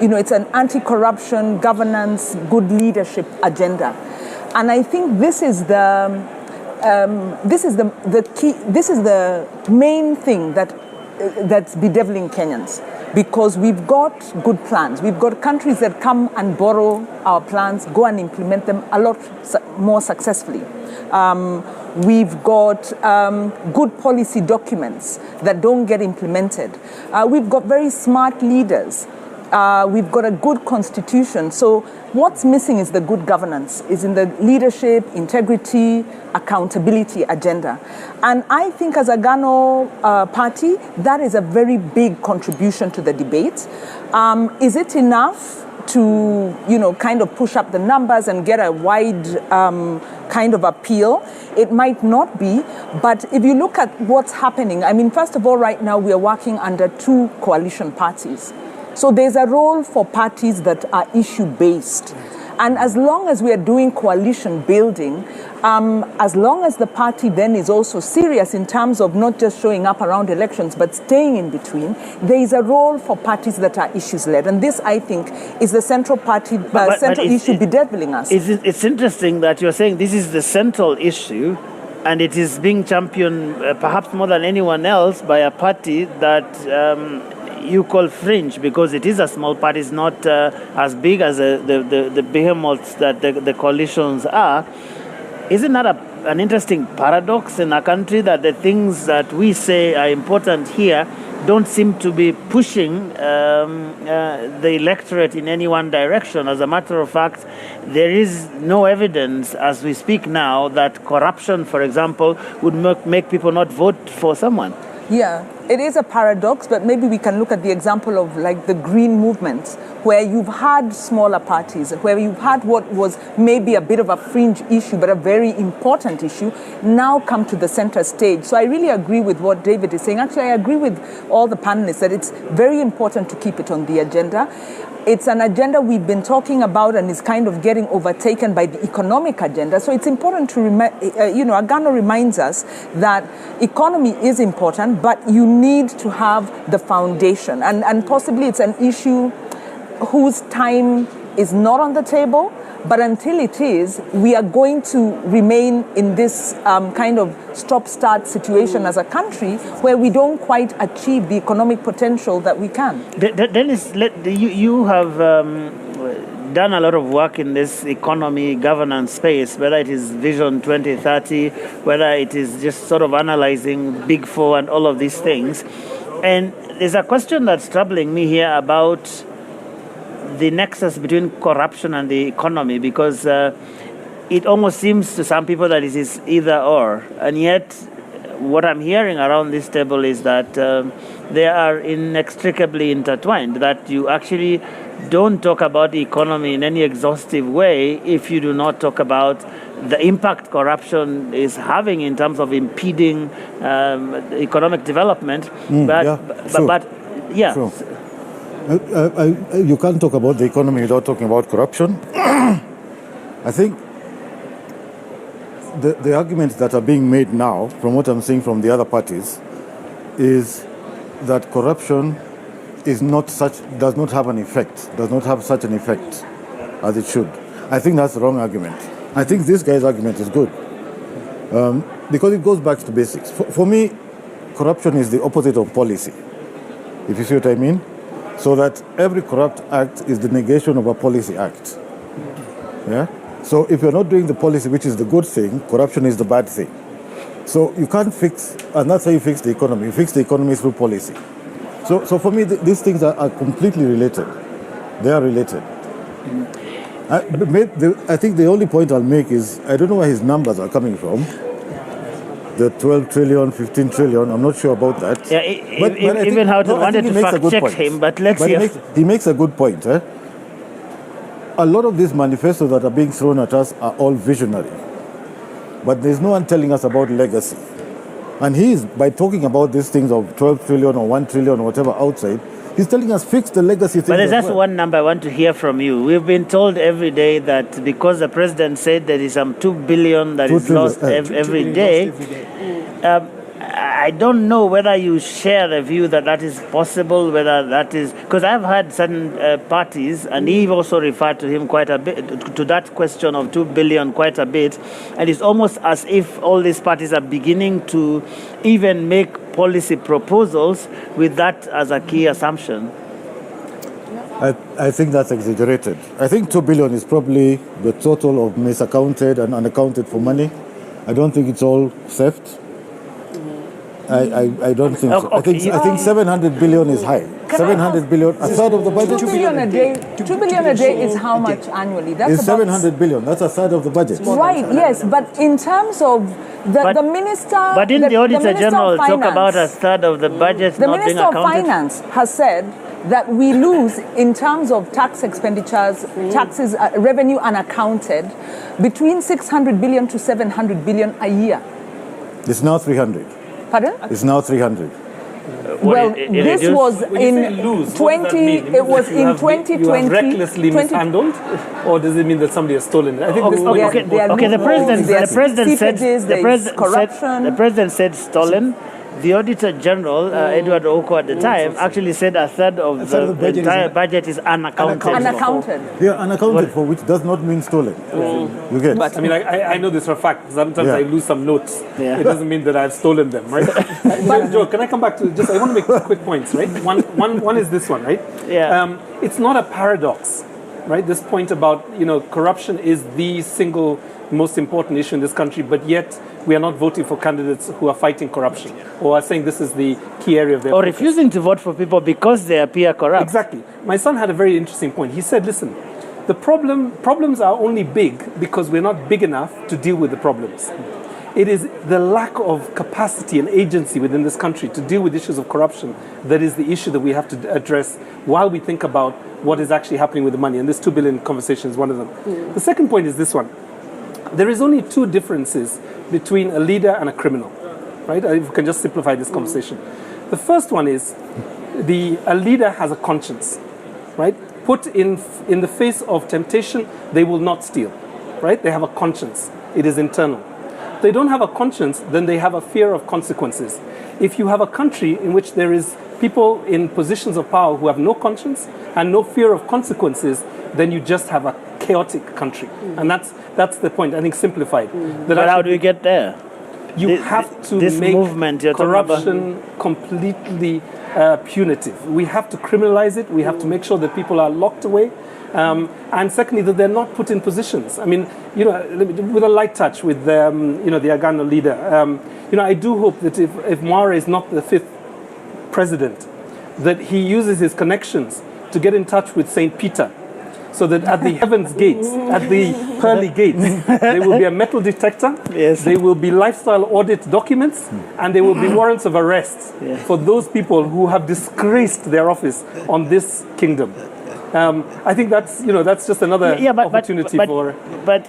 you know, it's an anti-corruption, governance, good leadership agenda. And I think this is the key, this is the main thing that's bedeviling Kenyans. Because we've got good plans. We've got countries that come and borrow our plans, go and implement them a lot more successfully. We've got good policy documents that don't get implemented. We've got very smart leaders. We've got a good constitution. So what's missing is the good governance, is in the leadership, integrity, accountability agenda. And I think as a Gano party, that is a very big contribution to the debate. Is it enough to, you know, kind of push up the numbers and get a wide kind of appeal? It might not be, but if you look at what's happening, I mean, first of all, right now we are working under two coalition parties. So there's a role for parties that are issue-based. And as long as we are doing coalition building, as long as the party then is also serious in terms of not just showing up around elections, but staying in between, there is a role for parties that are issues-led. And this, I think, is the central party, central issue bedeviling us. It's interesting that you're saying this is the central issue, and it is being championed perhaps more than anyone else by a party that you call fringe, because it is a small party. It's not as big as the behemoths that the coalitions are. Isn't that an interesting paradox in a country that the things that we say are important here don't seem to be pushing the electorate in any one direction? As a matter of fact, there is no evidence as we speak now that corruption, for example, would make people not vote for someone. Yeah, it is a paradox, but maybe we can look at the example of like the green movements, where you've had smaller parties, where you've had what was maybe a bit of a fringe issue, but a very important issue, now come to the center stage. So I really agree with what David is saying. Actually, I agree with all the panelists that it's very important to keep it on the agenda. It's an agenda we've been talking about and is kind of getting overtaken by the economic agenda. So it's important to you know, Agano reminds us that economy is important, but you need to have the foundation. And possibly it's an issue whose time is not on the table, but until it is, we are going to remain in this kind of stop-start situation as a country where we don't quite achieve the economic potential that we can. Dennis, you have done a lot of work in this economy governance space, whether it is Vision 2030, whether it is just sort of analyzing Big Four and all of these things. And there's a question that's troubling me here about the nexus between corruption and the economy, because it almost seems to some people that it is either or. And yet, what I'm hearing around this table is that they are inextricably intertwined, that you actually don't talk about the economy in any exhaustive way if you do not talk about the impact corruption is having in terms of impeding economic development. Sure. You can't talk about the economy without talking about corruption. I think the arguments that are being made now, from what I'm seeing from the other parties, is that corruption does not have an effect, does not have such an effect as it should. I think that's the wrong argument. I think this guy's argument is good because it goes back to basics. For me, corruption is the opposite of policy, if you see what I mean. So that every corrupt act is the negation of a policy act. Yeah? So if you're not doing the policy, which is the good thing, corruption is the bad thing. So you can't fix, and that's how you fix the economy. You fix the economy through policy. So for me, these things are completely related. They are related. I think the only point I'll make is, I don't know where his numbers are coming from, the 12 trillion, 15 trillion. I'm not sure about that. Yeah, even how to wanted to fact check him, but let's see. He makes a good point. Eh? A lot of these manifestos that are being thrown at us are all visionary. But there's no one telling us about legacy. And he is, by talking about these things of 12 trillion or 1 trillion or whatever outside, he's telling us fix the legacy thing. But there's just one number I want to hear from you. We've been told every day that because the president said there is some 2 billion that is lost every day. I don't know whether you share the view that that is possible, whether that is... Because I've had certain parties, and he also referred to him quite a bit, to that question of 2 billion quite a bit, and it's almost as if all these parties are beginning to even make policy proposals with that as a key assumption. I think that's exaggerated. I think 2 billion is probably the total of misaccounted and unaccounted for money. I don't think it's all theft. I don't think so. Okay. I think 700 billion is high. 700 billion, a third of the budget. 2 billion a day. 2 billion a day is how much annually? That's it's 700 billion. That's a third of the budget. Right. Yes, but in terms of the minister, but didn't the Auditor General talk Finance, about a third of the budget the not being Minister accounted? of Finance has said that we lose in terms of tax expenditures, taxes, revenue unaccounted, between 600 billion to 700 billion a year. It's now 300. Pardon? It's now 300. Well, this was in 20. It was in 2020. You have recklessly mishandled, or does it mean that somebody has stolen it? I think The president said stolen. The Auditor General, Edward Oko at the time, actually said a third of the entire budget is unaccounted. Unaccounted. Yeah, unaccounted for, which does not mean stolen. You get? But I mean, I know this for a fact. Sometimes I lose some notes. Yeah. It doesn't mean that I've stolen them, right? But Joe, can I come back to just? I want to make quick points, right? One is this one, right? Yeah. It's not a paradox, right? This point about corruption is the single most important issue in this country, but yet we are not voting for candidates who are fighting corruption or are saying this is the key area of their focus. Refusing to vote for people because they appear corrupt. Exactly. My son had a very interesting point. He said, listen, the problems are only big because we're not big enough to deal with the problems. It is the lack of capacity and agency within this country to deal with issues of corruption that is the issue that we have to address while we think about what is actually happening with the money. And this 2 billion conversation is one of them. The second point is this one. There is only two differences between a leader and a criminal, right? If we can just simplify this conversation. The first one is a leader has a conscience, right? Put in the face of temptation, they will not steal, right? They have a conscience. It is internal. If they don't have a conscience, then they have a fear of consequences. If you have a country in which there is people in positions of power who have no conscience and no fear of consequences, then you just have a chaotic country. And that's the point, I think, simplified. But how do we get there? You have to make corruption completely punitive. We have to criminalize it. We have to make sure that people are locked away. And secondly, that they're not put in positions. I mean, with a light touch with the Agano leader, I do hope that if Mwaure is not the 5th president, that he uses his connections to get in touch with St. Peter, so that at the heaven's gates, at the pearly gates, there will be a metal detector, there will be lifestyle audit documents, and there will be warrants of arrest for those people who have disgraced their office on this kingdom. I think that's just another opportunity for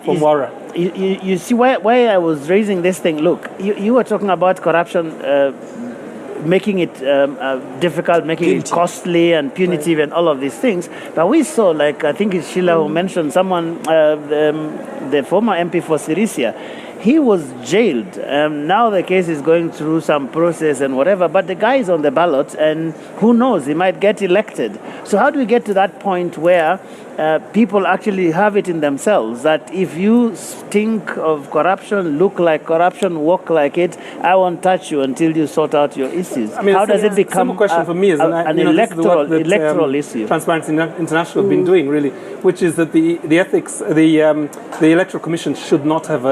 Mwaure. You see why I was raising this thing. Look, you were talking about corruption, making it difficult, making it costly and punitive and all of these things. But we saw, like I think it's Sheila who mentioned someone, the former MP for Sirisia. He was jailed. Now the case is going through some process and whatever, but the guy is on the ballot and who knows, he might get elected. So how do we get to that point where people actually have it in themselves that if you stink of corruption, look like corruption, walk like it, I won't touch you until you sort out your issues? I mean, how does it become question for me is an electoral issue? Transparency International have been doing really, which is that the ethics, the Electoral Commission should not have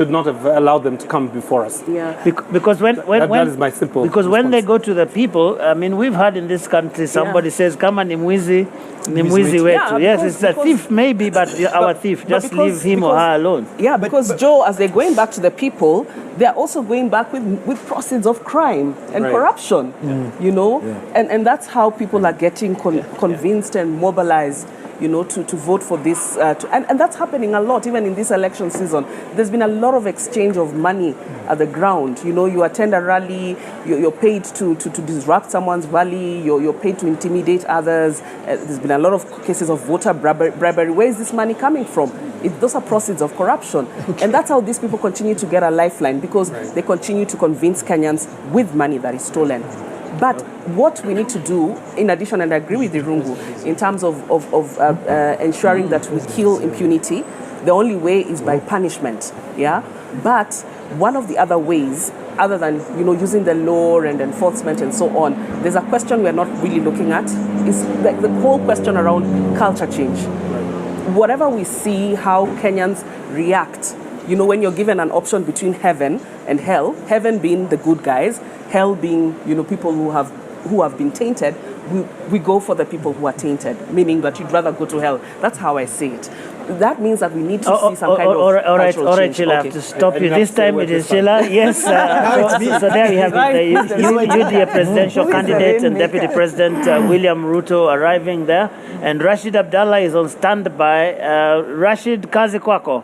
should not have allowed them to come before us. Yeah. Because that is my simple Because when they response. go to the people, I mean, we've heard in this country somebody says, "Kama ni mwizi wetu." Yeah, Yes, it's a thief maybe, but our thief. Just leave him or her alone. Yeah, because Joe, as they're going back to the people, they're also going back with proceeds of crime and corruption, you know? And that's how people are getting convinced and mobilized, you know, to vote for this. And that's happening a lot, even in this election season. There's been a lot of exchange of money at the ground. You know, you attend a rally, you're paid to disrupt someone's rally, you're paid to intimidate others. There's been a lot of cases of voter bribery. Where is this money coming from? Those are proceeds of corruption. And that's how these people continue to get a lifeline, because they continue to convince Kenyans with money that is stolen. But what we need to do, in addition, and I agree with Irungu, in terms of ensuring that we kill impunity, the only way is by punishment, yeah? But one of the other ways, other than, you know, using the law and enforcement and so on, there's a question we're not really looking at, is the whole question around culture change. Whatever we see, how Kenyans react, you know, when you're given an option between heaven and hell, heaven being the good guys, hell being, you know, people who have been tainted, we go for the people who are tainted, meaning that you'd rather go to hell. That's how I see it. That means that we need to see some kind of all right, change. Sheila, I have to stop you. This time it is Sheila. Yes. So there we have it. UDA presidential candidate and Deputy President William Ruto arriving there. And Rashid Abdallah is on standby. Rashid, kazi kwako.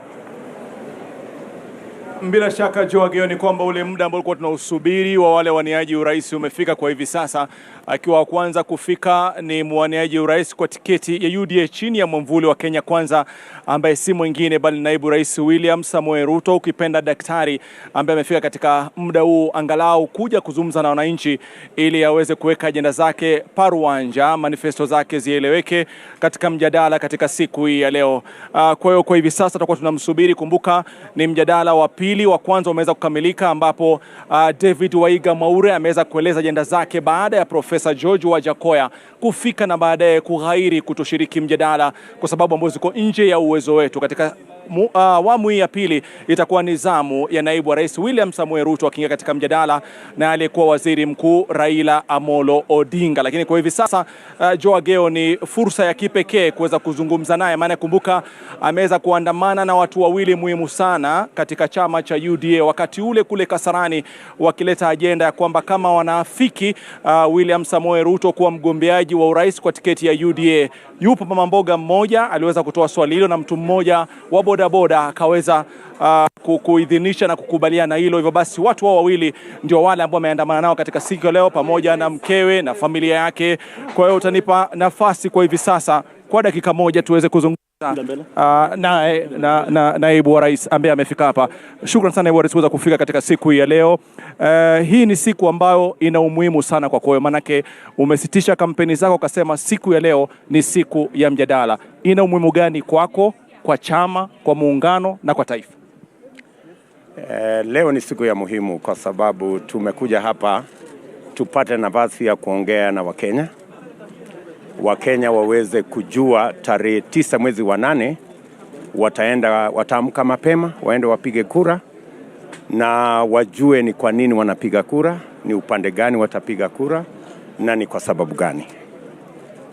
Bila shaka Joageo, ni kwamba ule muda ambao tulikuwa tunausubiri wa wale waniaji urais umefika kwa hivi sasa. Akiwa wa kwanza kufika ni mwaniaji urais kwa tiketi ya UDA chini ya mwamvuli wa Kenya Kwanza, ambaye si mwingine bali naibu rais William Samoei Ruto, ukipenda daktari, ambaye amefika katika muda huu angalau kuja kuzungumza na wananchi ili aweze kuweka ajenda zake paruanja, manifesto zake zieleweke katika mjadala katika siku hii ya leo. Kwa hiyo kwa hivi sasa tutakuwa tunamsubiri. Kumbuka ni mjadala wa pili, wa kwanza umeweza kukamilika, ambapo David Waihiga Mwaure ameweza kueleza ajenda zake baada ya Profesa George Waihiga kufika na baadaye kughairi kutoshiriki mjadala kwa sababu ambazo ziko nje ya uwezo wetu. Katika awamu hii ya pili itakuwa nizamu ya naibu wa rais William Samoei Ruto akiingia katika mjadala na aliyekuwa waziri mkuu Raila Amolo Odinga. Lakini kwa hivi sasa Joageo, ni fursa ya kipekee kuweza kuzungumza naye, maana kumbuka ameweza kuandamana na watu wawili muhimu sana katika chama cha UDA wakati ule kule Kasarani, wakileta ajenda ya kwamba kama wanaafiki William Samoei Ruto kuwa mgombeaji wa urais kwa tiketi ya UDA. Yupo mama mboga mmoja aliweza kutoa swali hilo na mtu mmoja wa bodaboda akaweza kuidhinisha na kukubaliana hilo. Hivyo basi watu wao wawili ndio wale ambao wameandamana nao katika siku ya leo, pamoja na mkewe na familia yake. Kwa hiyo utanipa nafasi kwa hivi sasa kwa dakika moja tuweze kuzungumza na naibu wa rais ambaye amefika hapa. Shukrani sana naibu wa rais kuweza kufika katika siku hii ya leo. Hii ni siku ambayo ina umuhimu sana kwa kwako, manake umesitisha kampeni zako ukasema siku ya leo ni siku ya mjadala. Ina umuhimu gani kwako, kwa chama, kwa muungano na kwa taifa? Leo ni siku ya muhimu kwa sababu tumekuja hapa tupate nafasi ya kuongea na Wakenya waweze kujua tarehe 9 mwezi wa 8 wataamka mapema waende wapige kura, na wajue ni kwa nini wanapiga kura, ni upande gani watapiga kura na ni kwa sababu gani.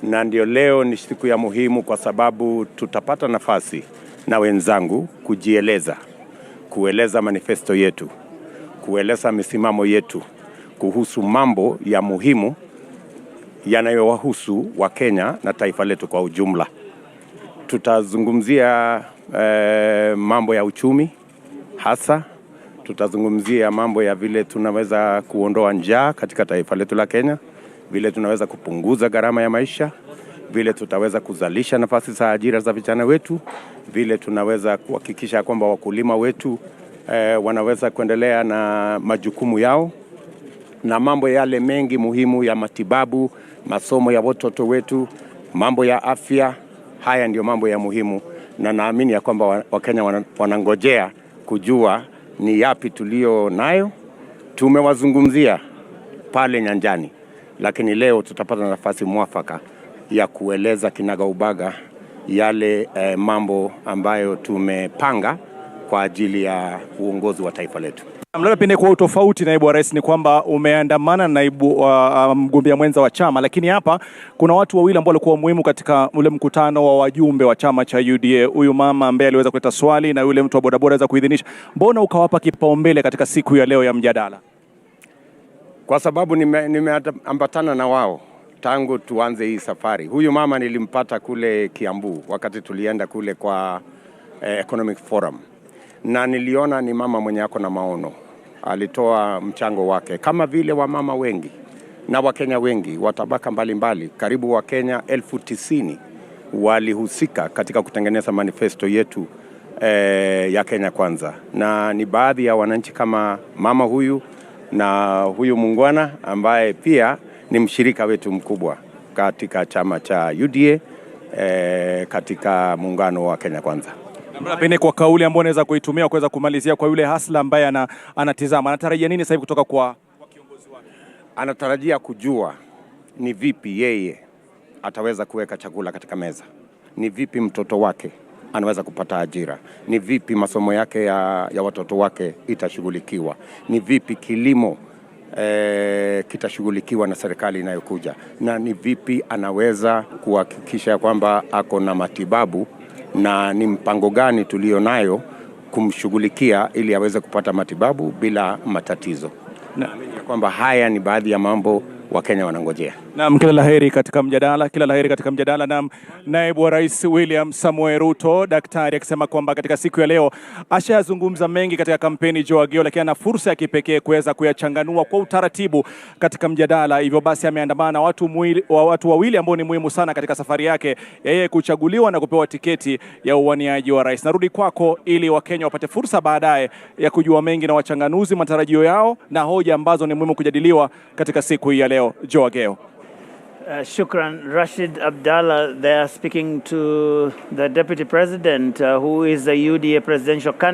Na ndio leo ni siku ya muhimu kwa sababu tutapata nafasi na wenzangu kujieleza, kueleza manifesto yetu, kueleza misimamo yetu kuhusu mambo ya muhimu yanayowahusu wa Kenya na taifa letu kwa ujumla. Tutazungumzia mambo ya uchumi hasa, tutazungumzia mambo ya vile tunaweza kuondoa njaa katika taifa letu la Kenya, vile tunaweza kupunguza gharama ya maisha, vile tutaweza kuzalisha nafasi za ajira za vijana wetu, vile tunaweza kuhakikisha kwamba wakulima wetu wanaweza kuendelea na majukumu yao, na mambo yale mengi muhimu ya matibabu, masomo ya watoto wetu, mambo ya afya. Haya ndio mambo ya muhimu, na naamini ya kwamba Wakenya wanangojea kujua ni yapi tulio nayo. Tumewazungumzia pale nyanjani, lakini leo tutapata nafasi mwafaka ya kueleza kinaga ubaga yale mambo ambayo tumepanga kwa ajili ya uongozi wa taifa letu. Labda pende kwa utofauti, naibu wa rais, ni kwamba umeandamana na naibu mgombea mwenza wa chama, lakini hapa kuna watu wawili ambao walikuwa muhimu katika ule mkutano wa wajumbe wa chama cha UDA. Huyu mama ambaye aliweza kuleta swali na yule mtu wa bodaboda aweza kuidhinisha. Mbona ukawapa kipaumbele katika siku ya leo ya mjadala? Kwa sababu nimeambatana na wao tangu tuanze hii safari. Huyu mama nilimpata kule Kiambu wakati tulienda kule kwa Economic Forum, na niliona ni mama mwenye ako na maono. Alitoa mchango wake kama vile wa mama wengi na Wakenya wengi wa tabaka mbalimbali. Karibu Wakenya 90,000 walihusika katika kutengeneza manifesto yetu ya Kenya Kwanza, na ni baadhi ya wananchi kama mama huyu na huyu mungwana ambaye pia ni mshirika wetu mkubwa katika chama cha UDA katika muungano wa Kenya Kwanza. Pengine kwa kauli ambayo unaweza kuitumia kuweza kumalizia kwa yule hasla ambaye anatizama, anatarajia nini sasa hivi kutoka kwa kiongozi wake? Anatarajia kujua ni vipi yeye ataweza kuweka chakula katika meza, ni vipi mtoto wake anaweza kupata ajira, ni vipi masomo yake ya watoto wake itashughulikiwa, ni vipi kilimo kitashughulikiwa na serikali inayokuja, na ni vipi anaweza kuhakikisha kwamba ako na matibabu, na ni mpango gani tulionayo kumshughulikia ili aweze kupata matibabu bila matatizo. Naamini kwamba haya ni baadhi ya mambo Wakenya wanangojea. Naam, kila laheri katika mjadala, kila laheri katika mjadala. Naam, naibu wa rais William Samoei Ruto, daktari, akisema kwamba katika siku ya leo ashazungumza mengi katika kampeni Joageo, lakini ana fursa ya kipekee kuweza kuyachanganua kwa utaratibu katika mjadala. Hivyo basi ameandamana na watu wawili ambao ni muhimu sana katika safari yake yeye kuchaguliwa na kupewa tiketi ya uwaniaji wa rais. Narudi kwako ili Wakenya wapate fursa baadaye ya kujua mengi na wachanganuzi matarajio yao na hoja ambazo ni muhimu kujadiliwa katika siku hii ya leo. Joageo. Shukran. Rashid Abdallah there speaking to the Deputy President who is the UDA presidential candidate.